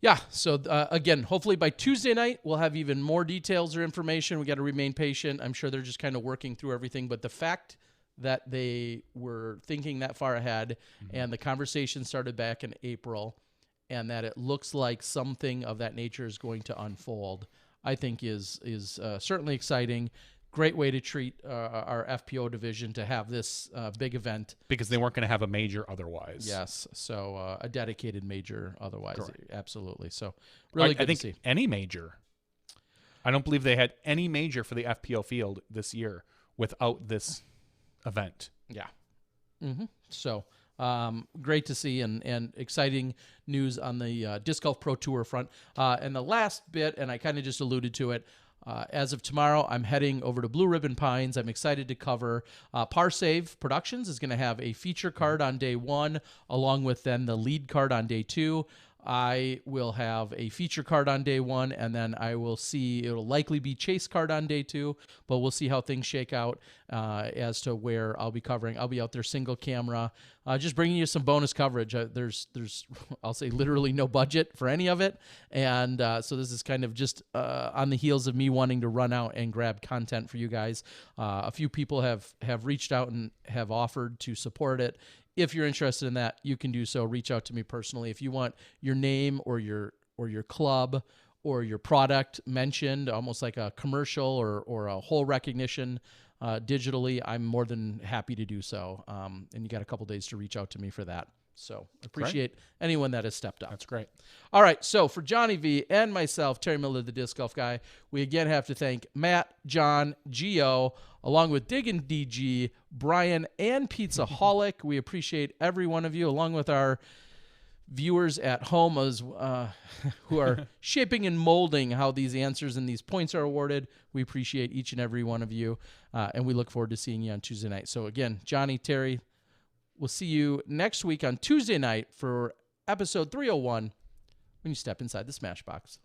Yeah, so again, hopefully by Tuesday night, we'll have even more details or information. We got to remain patient. I'm sure they're just kind of working through everything. But the fact that they were thinking that far ahead and the conversation started back in April and that it looks like something of that nature is going to unfold, I think is certainly exciting. Great way to treat our FPO division to have this big event. Because they weren't going to have a major otherwise. Yes, so a dedicated major otherwise. Correct. Absolutely. So really good to see. Any major. I don't believe they had any major for the FPO field this year without this event. Yeah. Mm-hmm. So great to see and exciting news on the Disc Golf Pro Tour front. And the last bit, and I kind of just alluded to it, as of tomorrow, I'm heading over to Blue Ribbon Pines. I'm excited to cover Parsave Productions is going to have a feature card on day 1, along with then the lead card on day 2. I will have a feature card on day 1, and then I will see it'll likely be chase card on day 2, but we'll see how things shake out as to where I'll be covering. I'll be out there single camera, just bringing you some bonus coverage. There's I'll say literally no budget for any of it, and so this is kind of just on the heels of me wanting to run out and grab content for you guys. A few people have reached out and have offered to support it. If you're interested in that, you can do so. Reach out to me personally. If you want your name or your club or your product mentioned, almost like a commercial or a whole recognition digitally, I'm more than happy to do so. And you got a couple days to reach out to me for that. So appreciate anyone that has stepped up. That's great. All right. So for Johnny V and myself, Terry Miller, the Disc Golf Guy, we again have to thank Matt, John, Gio, along with Diggin' DG, Brian, and Pizzaholic. We appreciate every one of you, along with our viewers at home who are shaping and molding how these answers and these points are awarded. We appreciate each and every one of you, and we look forward to seeing you on Tuesday night. So again, Johnny, Terry, we'll see you next week on Tuesday night for episode 301 when you step inside the Smash Box.